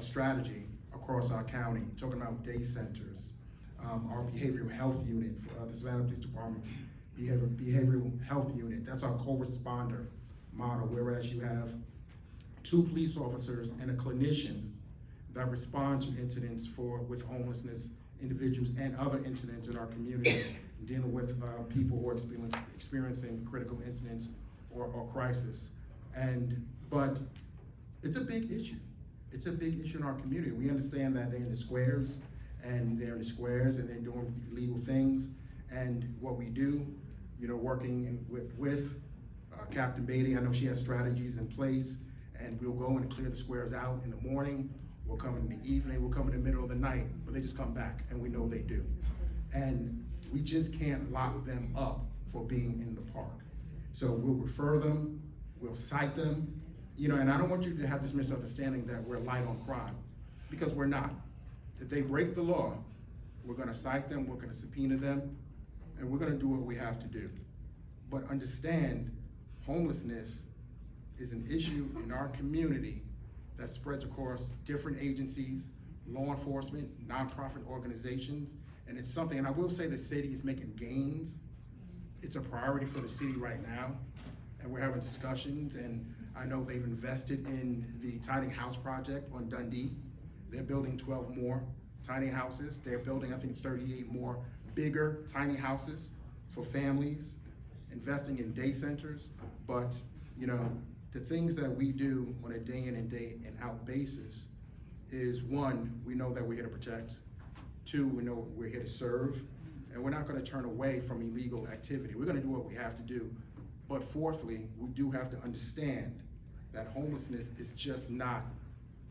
strategy across our county, talking about day centers, our behavioral health unit, the Savannah Police Department behavioral health unit. That's our co-responder model, whereas you have 2 police officers and a clinician that respond to incidents with homelessness individuals and other incidents in our community, dealing with people who are experiencing critical incidents or crisis. But it's a big issue. It's a big issue in our community. We understand that they're in the squares, and they're doing illegal things. And what we do, you know, working with Captain Beatty, I know she has strategies in place, and we'll go and clear the squares out in the morning, we'll come in the evening, we'll come in the middle of the night, but they just come back, and we know they do. And we just can't lock them up for being in the park. So we'll refer them, we'll cite them, you know, and I don't want you to have this misunderstanding that we're light on crime, because we're not. If they break the law, we're gonna cite them, we're gonna subpoena them, and we're gonna do what we have to do. But understand, homelessness is an issue in our community that spreads across different agencies, law enforcement, nonprofit organizations, and it's something, and I will say the city is making gains. It's a priority for the city right now, and we're having discussions, and I know they've invested in the tiny house project on Dundee. They're building 12 more tiny houses. They're building, I think, 38 more bigger tiny houses for families, investing in day centers. But, you know, the things that we do on a day in and day out basis is, 1, we know that we're here to protect. 2, we know we're here to serve. And we're not gonna turn away from illegal activity. We're gonna do what we have to do. But 4thly, we do have to understand that homelessness is just not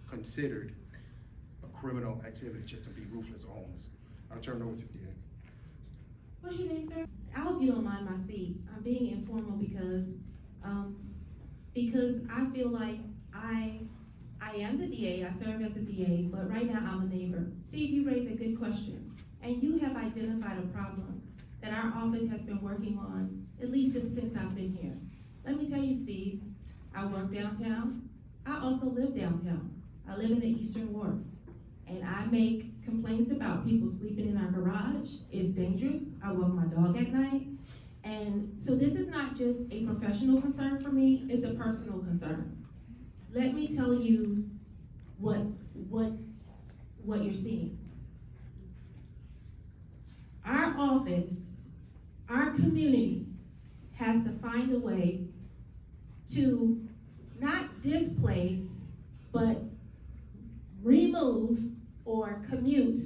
considered a criminal activity just to be ruthless or homeless. I'll turn it over to DA. What's your name, sir? I hope you don't mind my seat. I'm being informal because I feel like I am the DA, I serve as a DA, but right now I'm a neighbor. Steve, you raised a good question, and you have identified a problem that our office has been working on at least since I've been here. Let me tell you, Steve, I work downtown. I also live downtown. I live in the Eastern Ward, and I make complaints about people sleeping in our garage. It's dangerous. I walk my dog at night. And so this is not just a professional concern for me, it's a personal concern. Let me tell you what you're seeing. Our office, our community has to find a way to not displace, but remove or commute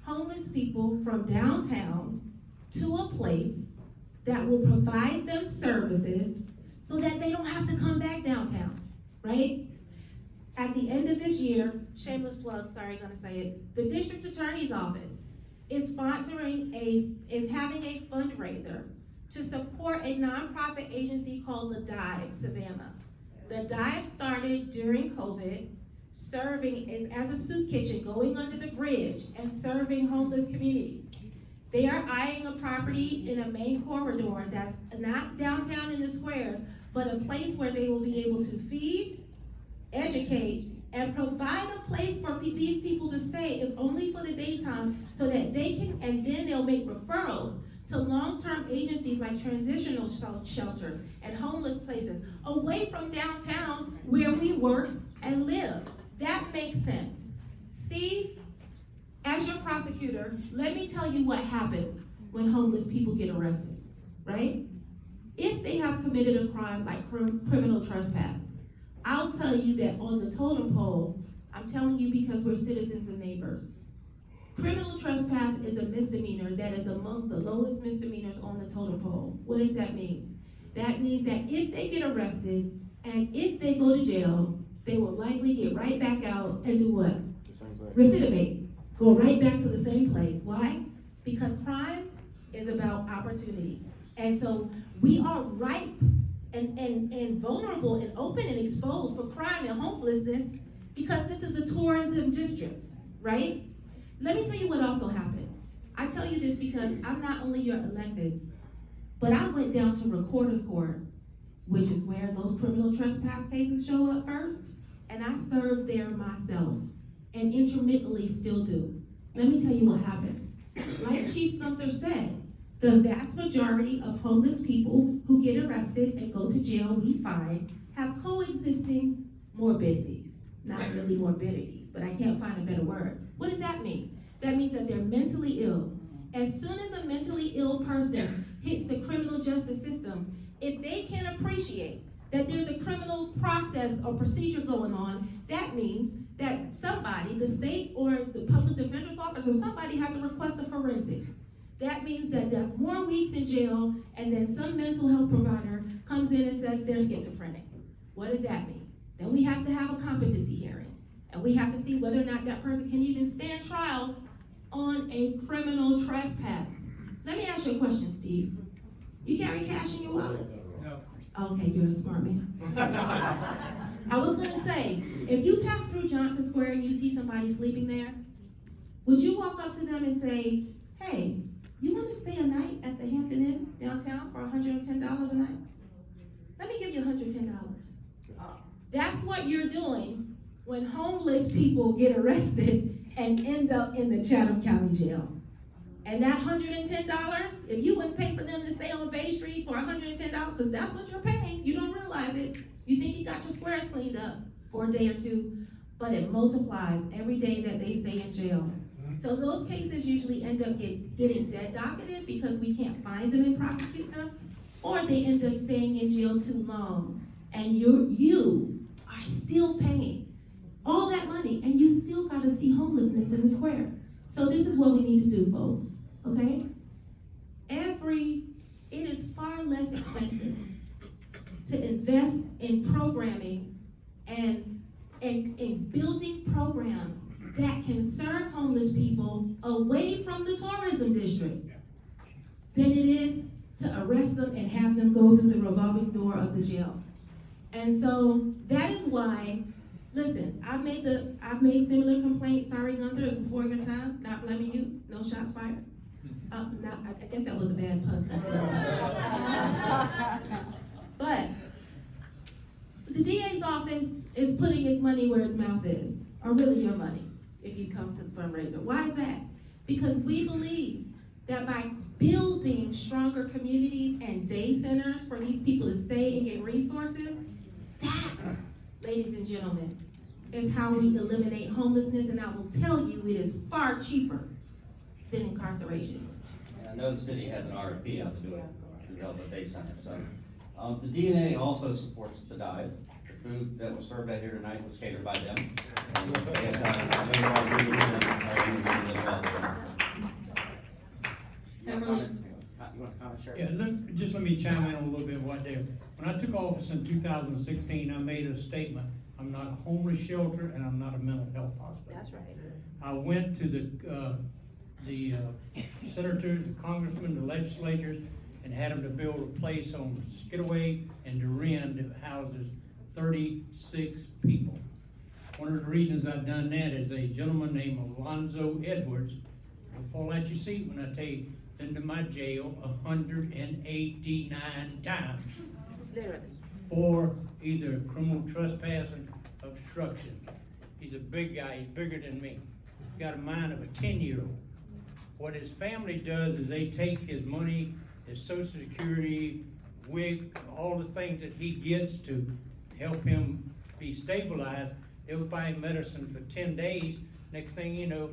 homeless people from downtown to a place that will provide them services so that they don't have to come back downtown, right? at the end of this year, shameless plug, sorry, gonna say it, the district attorney's office is having a fundraiser to support a nonprofit agency called The Dive, Savannah. The Dive started during COVID, serving as a soup kitchen, going under the bridge and serving homeless communities. They are eyeing a property in a main corridor that's not downtown in the squares, but a place where they will be able to feed, educate, and provide a place for these people to stay, if only for the daytime, so that they can, and then they'll make referrals to long-term agencies like transitional shelters and homeless places, away from downtown where we work and live. That makes sense. Steve, as your prosecutor, let me tell you what happens when homeless people get arrested, right? If they have committed a crime like criminal trespass, I'll tell you that on the totem pole, I'm telling you because we're citizens and neighbors, criminal trespass is a misdemeanor that is among the lowest misdemeanors on the totem pole. What does that mean? That means that if they get arrested and if they go to jail, they will likely get right back out and do what? Recidivate. Go right back to the same place. Why? Because crime is about opportunity. And so we are ripe and vulnerable and open and exposed for crime and homelessness because this is a tourism district, right? Let me tell you what also happens. I tell you this because I'm not only your elected, but I went down to Recorder's Court, which is where those criminal trespass cases show up first, and I served there myself, and intermittently still do. Let me tell you what happens. Like Chief Gunther said, the vast majority of homeless people who get arrested and go to jail, we find, have coexisting morbidities. Not really morbidities, but I can't find a better word. What does that mean? That means that they're mentally ill. As soon as a mentally ill person hits the criminal justice system, if they can appreciate that there's a criminal process or procedure going on, that means that somebody, the state or the public defender's office or somebody has to request a forensic. That means that that's more weeks in jail, and then some mental health provider comes in and says they're schizophrenic. What does that mean? Then we have to have a competency hearing, and we have to see whether or not that person can even stand trial on a criminal trespass. Let me ask you a question, Steve. You carry cash in your wallet? No. Okay, you're a smart man. I was gonna say, if you pass through Johnson Square and you see somebody sleeping there, would you walk up to them and say, hey, you want to stay a night at the Hampton Inn downtown for $110 a night? Let me give you $110. That's what you're doing when homeless people get arrested and end up in the Chatham County Jail. And that $110, if you wouldn't pay for them to stay on Bay Street for $110, because that's what you're paying, you don't realize it. You think you got your squares cleaned up for a day or two, but it multiplies every day that they stay in jail. So those cases usually end up getting dead docketed because we can't find them and prosecute them, or they end up staying in jail too long. And you are still paying all that money, and you still got to see homelessness in the square. So this is what we need to do, folks, okay? It is far less expensive to invest in programming and in building programs that can serve homeless people away from the tourism district than it is to arrest them and have them go through the revolving door of the jail. And so that is why, listen, I've made similar complaints. Sorry, Gunther, it's before your time. Not blaming you. No shots fired. I guess that was a bad pun. But the DA's office is putting its money where its mouth is, or really your money, if you come to the fundraiser. Why is that? Because we believe that by building stronger communities and day centers for these people to stay and get resources, that, ladies and gentlemen, is how we eliminate homelessness, and I will tell you it is far cheaper than incarceration. I know the city has an RFP out to do it, to develop a day center, so. The DNA also supports the dive. The food that was served out here tonight was catered by them. And, many of our meetings are in as well. You want to comment, Sheriff? Yeah, just let me chime in a little bit what they, when I took office in 2016, I made a statement. I'm not a homeless shelter, and I'm not a mental health hospital. That's right. I went to the senators, the congressmen, the legislators, and had them to build a place on Skidaway and Duran that houses 36 people. One of the reasons I've done that is a gentleman named Alonzo Edwards will fall out your seat when I tell you, been to my jail 189 times for either criminal trespass and obstruction. He's a big guy, he's bigger than me. He's got a mind of a 10-year-old. What his family does is they take his money, his Social Security, WIC, all the things that he gets to help him be stabilized. They'll buy him medicine for 10 days. Next thing you know,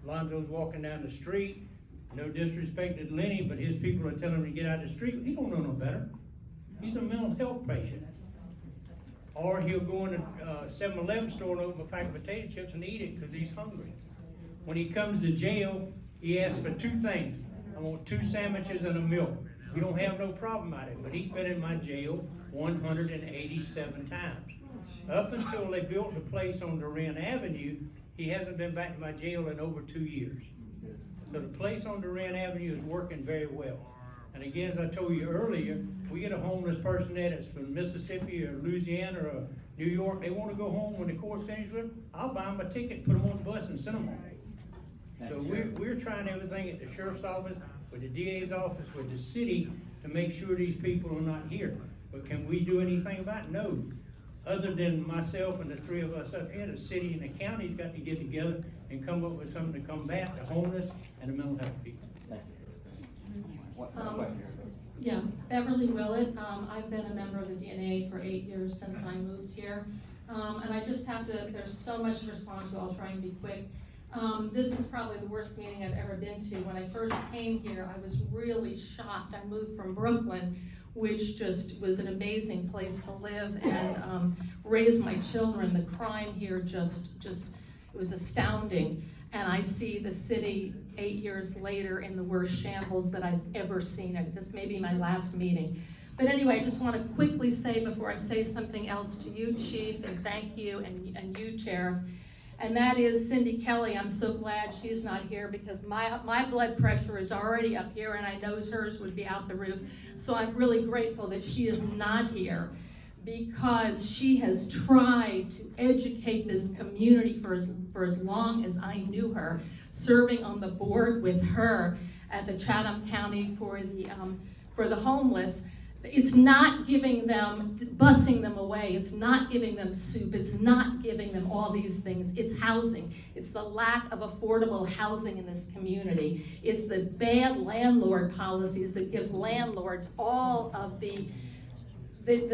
Lonzo's walking down the street. No disrespect to Lenny, but his people are telling him to get out of the street. He don't know no better. He's a mental health patient. Or he'll go in a 7-Eleven store and open a pack of potato chips and eat it because he's hungry. When he comes to jail, he asks for 2 things. I want 2 sandwiches and a milk. We don't have no problem at it, but he's been in my jail 187 times. Up until they built the place on Duran Avenue, he hasn't been back to my jail in over 2 years. So the place on Duran Avenue is working very well. And again, as I told you earlier, we get a homeless person that's from Mississippi or Louisiana or New York, they want to go home when the court finishes with them, I'll buy them a ticket, put them on the bus and send them home. So we're trying everything at the sheriff's office, with the DA's office, with the city, to make sure these people are not here. But can we do anything about it? No. Other than myself and the 3 of us up here, the city and the county's got to get together and come up with something to combat the homeless and the mental health people. What's the question? Yeah, Beverly Willett. I've been a member of the DNA for 8 years since I moved here. And I just have to, there's so much to respond to, I'll try and be quick. This is probably the worst meeting I've ever been to. When I first came here, I was really shocked. I moved from Brooklyn, which just was an amazing place to live and raise my children. The crime here just it was astounding. And I see the city 8 years later in the worst shambles that I've ever seen it. This may be my last meeting. But anyway, I just want to quickly say before I say something else to you, Chief, and thank you, and you, Sheriff, and that is Cindy Kelly. I'm so glad she's not here because my blood pressure is already up here and I know hers would be out the roof. So I'm really grateful that she is not here because she has tried to educate this community for as long as I knew her, serving on the board with her at the Chatham County for the homeless. It's not giving them, busing them away. It's not giving them soup. It's not giving them all these things. It's housing. It's the lack of affordable housing in this community. It's the bad landlord policies that give landlords all of the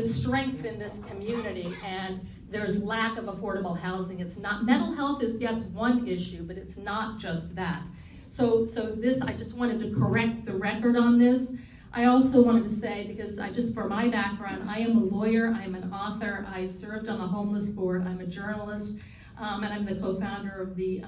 strength in this community, and there's lack of affordable housing. It's not, mental health is yes one issue, but it's not just that. So this, I just wanted to correct the record on this. I also wanted to say, because for my background, I am a lawyer, I'm an author, I served on the homeless board, I'm a journalist, and I'm the co-founder of the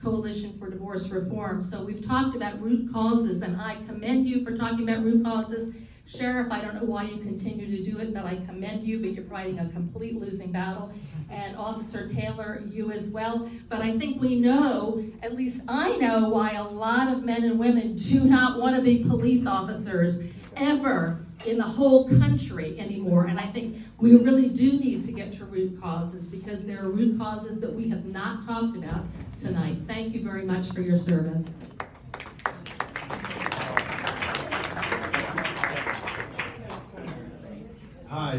Coalition for Divorce Reform. So we've talked about root causes, and I commend you for talking about root causes. Sheriff, I don't know why you continue to do it, but I commend you, but you're fighting a complete losing battle. And Officer Taylor, you as well. But I think we know, at least I know, why a lot of men and women do not want to be police officers ever in the whole country anymore. And I think we really do need to get to root causes because there are root causes that we have not talked about tonight. Thank you very much for your service. Hi,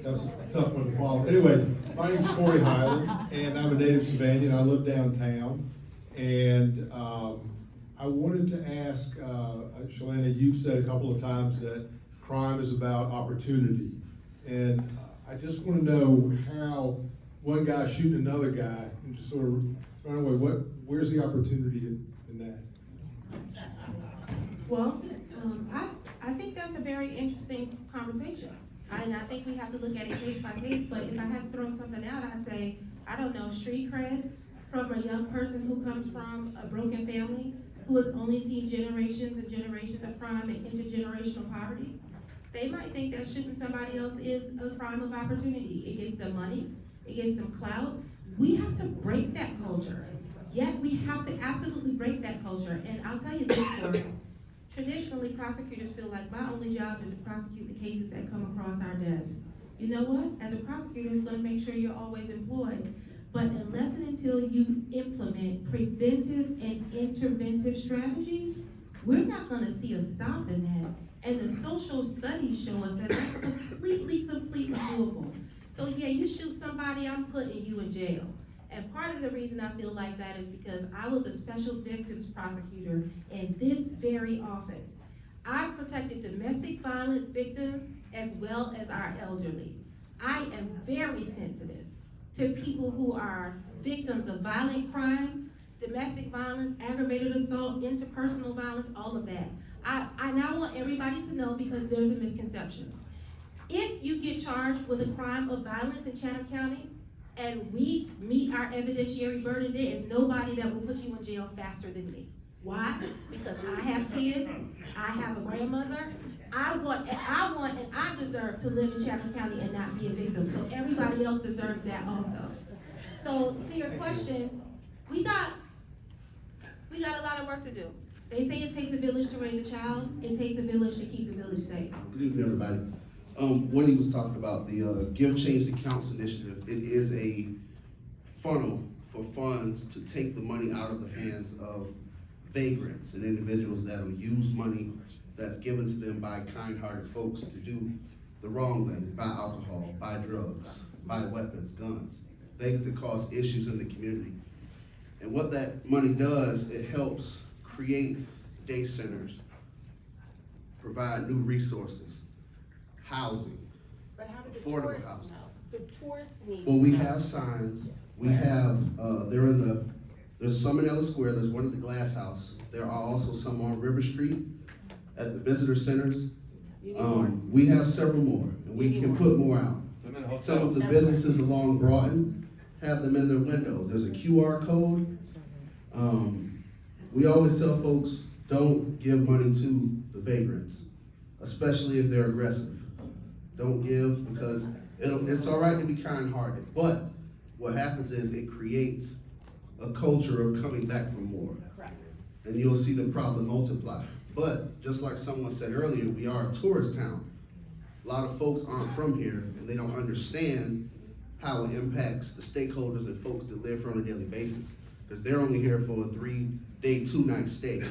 that's a tough one to follow. Anyway, my name's Corey Hyler, and I'm a native Savannah. I live downtown, and I wanted to ask, Shalena, you've said a couple of times that crime is about opportunity, and I just want to know how one guy shooting another guy and just sort of run away. Where's the opportunity in that? Well, I think that's a very interesting conversation. And I think we have to look at it case by case, but if I had to throw something out, I'd say, I don't know, street cred from a young person who comes from a broken family, who has only seen generations and generations of crime and intergenerational poverty. They might think that shooting somebody else is a crime of opportunity. It gets them money, it gets them clout. We have to break that culture. Yet we have to absolutely break that culture. And I'll tell you this, Cory. Traditionally, prosecutors feel like my only job is to prosecute the cases that come across our desk. You know what? As a prosecutor, it's gonna make sure you're always employed. But unless and until you implement preventive and interventive strategies, we're not gonna see a stop in that. And the social studies show us that that's completely doable. So yeah, you shoot somebody, I'm putting you in jail. And part of the reason I feel like that is because I was a special victims prosecutor in this very office. I protected domestic violence victims as well as our elderly. I am very sensitive to people who are victims of violent crime, domestic violence, aggravated assault, interpersonal violence, all of that. I now want everybody to know, because there's a misconception. If you get charged with a crime of violence in Chatham County, and we meet our evidentiary burden, there is nobody that will put you in jail faster than me. Why? Because I have kids, I have a grandmother, I want and I deserve to live in Chatham County and not be a victim. So everybody else deserves that also. So to your question, we got a lot of work to do. They say it takes a village to raise a child, it takes a village to keep the village safe. Good evening, everybody. Wendy was talking about the Give Change Accounts initiative. It is a funnel for funds to take the money out of the hands of vagrants and individuals that will use money that's given to them by kind-hearted folks to do the wrong thing, buy alcohol, buy drugs, buy weapons, guns, things that cause issues in the community. And what that money does, it helps create day centers, provide new resources, housing, But how do the affordable tourists housing. know? The tourists need. Well, we to know. have signs, we have, there's some in Ellis Square, there's one at the Glass House. There are also some on River Street, at the visitor centers. You need more. We have several more, and we can put more out. Some of the businesses along Broughton have them in their windows. There's a QR code. We always tell folks, don't give money to the vagrants, especially if they're aggressive. Don't give, because it's all right to be kind-hearted, but what happens is it creates a culture of coming back for more. Correct. And you'll see the problem multiply. But just like someone said earlier, we are a tourist town. A lot of folks aren't from here, and they don't understand how it impacts the stakeholders and folks that live here on a daily basis, because they're only here for a 3-day, 2-night stay.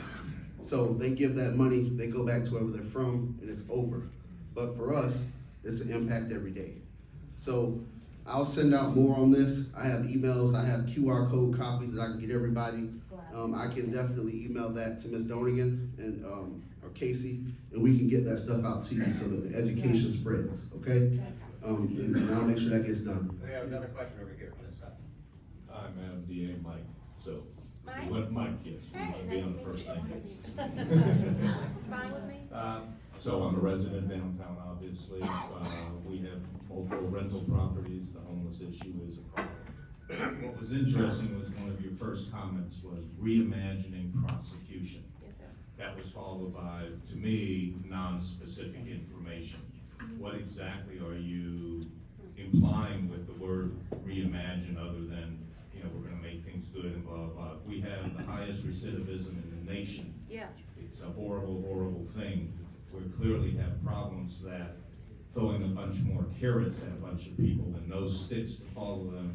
So they give that money, they go back to wherever they're from, and it's over. But for us, it's an impact every day. So I'll send out more on this. I have emails, I have QR code copies that I can get everybody. I can definitely email that to Ms. Donigan and or Casey, and we can get that stuff out to you so that the education spreads, okay? And I'll make sure that gets done. We have another question over here on this side. Hi, Madam DA, Mike. So, Mike? what Mike, yes, Hey, I'll be on the nice first to thing. meet you. Fine with me? So I'm a resident downtown, obviously. We have multiple rental properties. The homeless issue is a problem. What was interesting was one of your first comments was reimagining prosecution. Yes, sir. That was followed by, to me, non-specific information. What exactly are you implying with the word reimagine, other than, we're gonna make things good and blah, blah, blah? We have the highest recidivism in the nation. Yeah. It's a horrible, horrible thing. We clearly have problems that throwing a bunch more carrots at a bunch of people and no sticks to follow them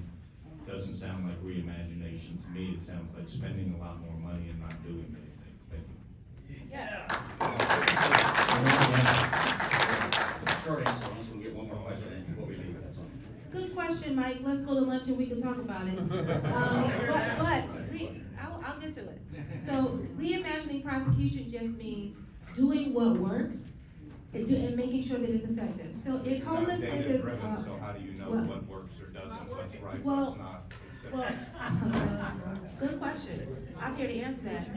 doesn't sound like reimagination to me. It sounds like spending a lot more money and not doing anything. Thank you. Yeah. Short answer, unless we get one more question and before we leave. Good question, Mike. Let's go to lunch and we can talk about it. I'll get to it. So reimagining prosecution just means doing what works and making sure that it's effective. So if homelessness is, So how do you know what works or doesn't, what's right, well, what's not? good question. I'm here to answer that.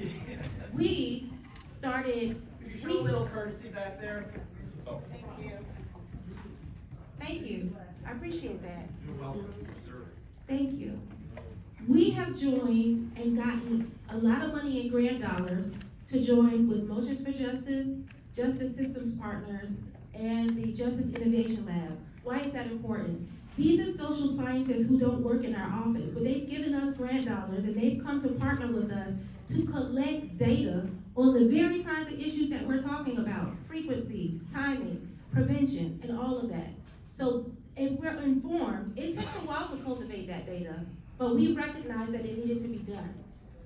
We started. Could you show a little courtesy back there? Oh. Thank you. Thank you. I appreciate that. You're welcome. Thank you. We have joined and gotten a lot of money in grant dollars to join with Motions for Justice, Justice Systems Partners, and the Justice Innovation Lab. Why is that important? These are social scientists who don't work in our office, but they've given us grant dollars and they've come to partner with us to collect data on the very kinds of issues that we're talking about: frequency, timing, prevention, and all of that. So if we're informed, it takes a while to cultivate that data, but we recognize that it needed to be done.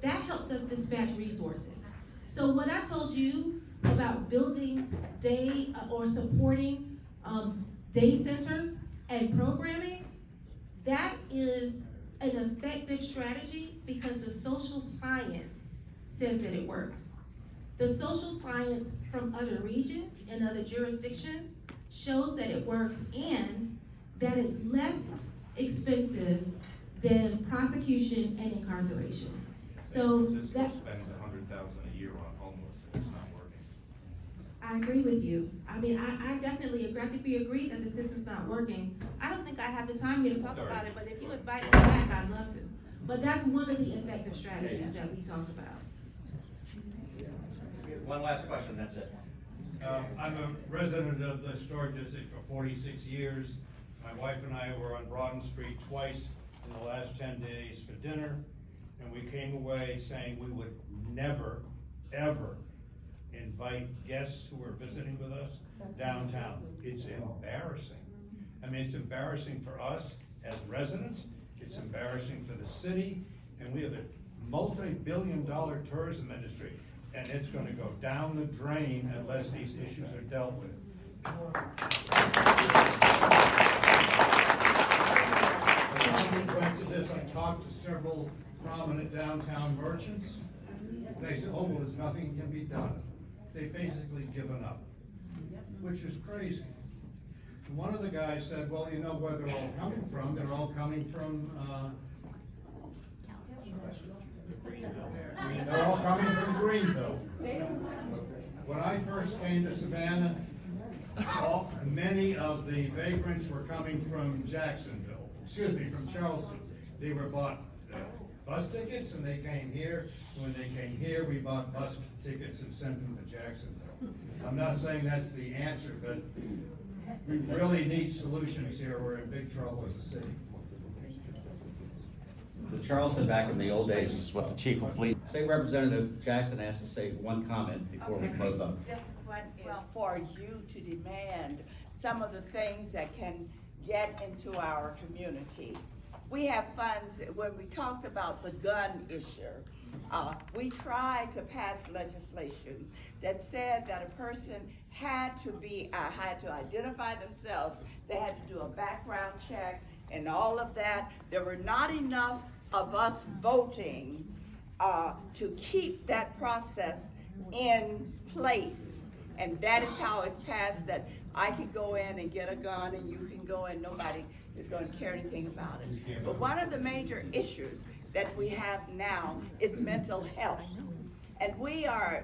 That helps us dispatch resources. So what I told you about building day or supporting day centers and programming, that is an effective strategy because the social science says that it works. The social science from other regions and other jurisdictions shows that it works and that it's less expensive than prosecution and incarceration. So that spends $100,000 a year on homeless, and it's not working. I agree with you. I mean, I definitely agree. I think we agree that the system's not working. I don't think I have the time here to talk about it, but if you invite me back, I'd love to. But that's one of the effective strategies that we talked about. One last question, that's it. I'm a resident of the historic district for 46 years. My wife and I were on Broaden Street twice in the last 10 days for dinner, and we came away saying we would never, ever invite guests who are visiting with us downtown. It's embarrassing. I mean, it's embarrassing for us as residents, it's embarrassing for the city, and we have a multi-billion-dollar tourism industry, and it's gonna go down the drain unless these issues are dealt with. As a consequence of this, I talked to several prominent downtown merchants. They said, oh, well, there's nothing can be done. They've basically given up, which is crazy. And one of the guys said, well, you know where they're all coming from? They're all coming from, they're all coming from Greenville. When I first came to Savannah, many of the vagrants were coming from Jacksonville, from Charleston. They were bought bus tickets and they came here. When they came here, we bought bus tickets and sent them to Jacksonville. I'm not saying that's the answer, but we really need solutions here. We're in big trouble as a city. The Charleston back in the old days is what the chief of police. State Representative Jackson has to say one comment before we close up. This one is for you to demand some of the things that can get into our community. We have funds, when we talked about the gun issue, we tried to pass legislation that said that a person had to identify themselves, they had to do a background check and all of that. There were not enough of us voting to keep that process in place. And that is how it's passed, that I can go in and get a gun and you can go in, nobody is going to care anything about it. But one of the major issues that we have now is mental health. And we are,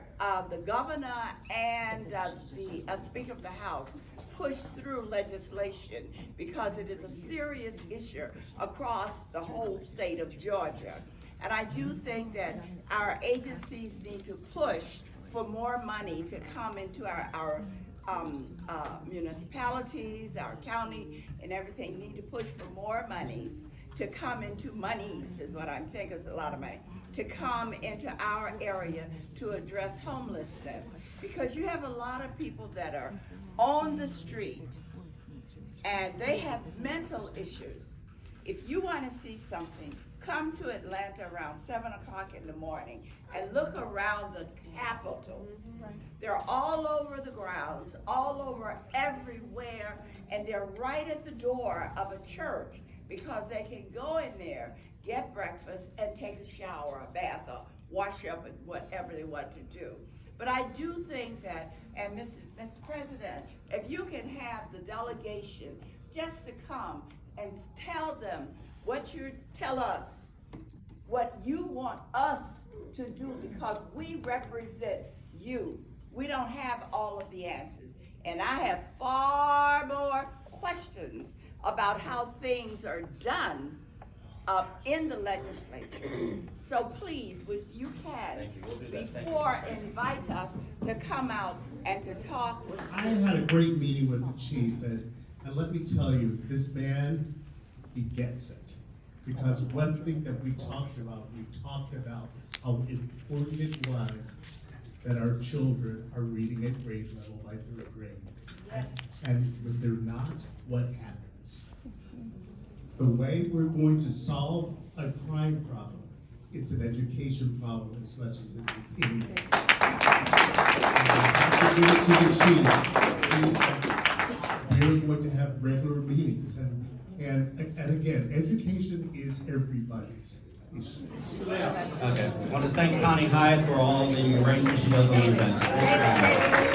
the governor and the Speaker of the House pushed through legislation because it is a serious issue across the whole state of Georgia. And I do think that our agencies need to push for more money to come into our municipalities, our county, and everything need to push for more monies to come into monies, is what I'm saying, because it's a lot of money, to come into our area to address homelessness. Because you have a lot of people that are on the street and they have mental issues. If you want to see something, come to Atlanta around 7 o'clock in the morning and look around the Capitol. They're all over the grounds, all over everywhere, and they're right at the door of a church because they can go in there, get breakfast, and take a shower, a bath, or wash up, and whatever they want to do. But I do think that, and Mr. President, if you can have the delegation just to come and tell them tell us what you want us to do, because we represent you. We don't have all of the answers. And I have far more questions about how things are done in the legislature. So please, if you can, Thank you. We'll do that. Thank you. before invite us to come out and to talk with I had a great meeting with the chief, and let me tell you, this man, he gets it. Because one thing that we talked about how important it was that our children are reading at grade level by third grade. Yes. And if they're not, what happens? The way we're going to solve a crime problem, it's an education problem as much as it is anything. We're going to have regular meetings, and again, education is everybody's issue. Okay, I want to thank Connie Hyatt for all the arrangements she does on the event.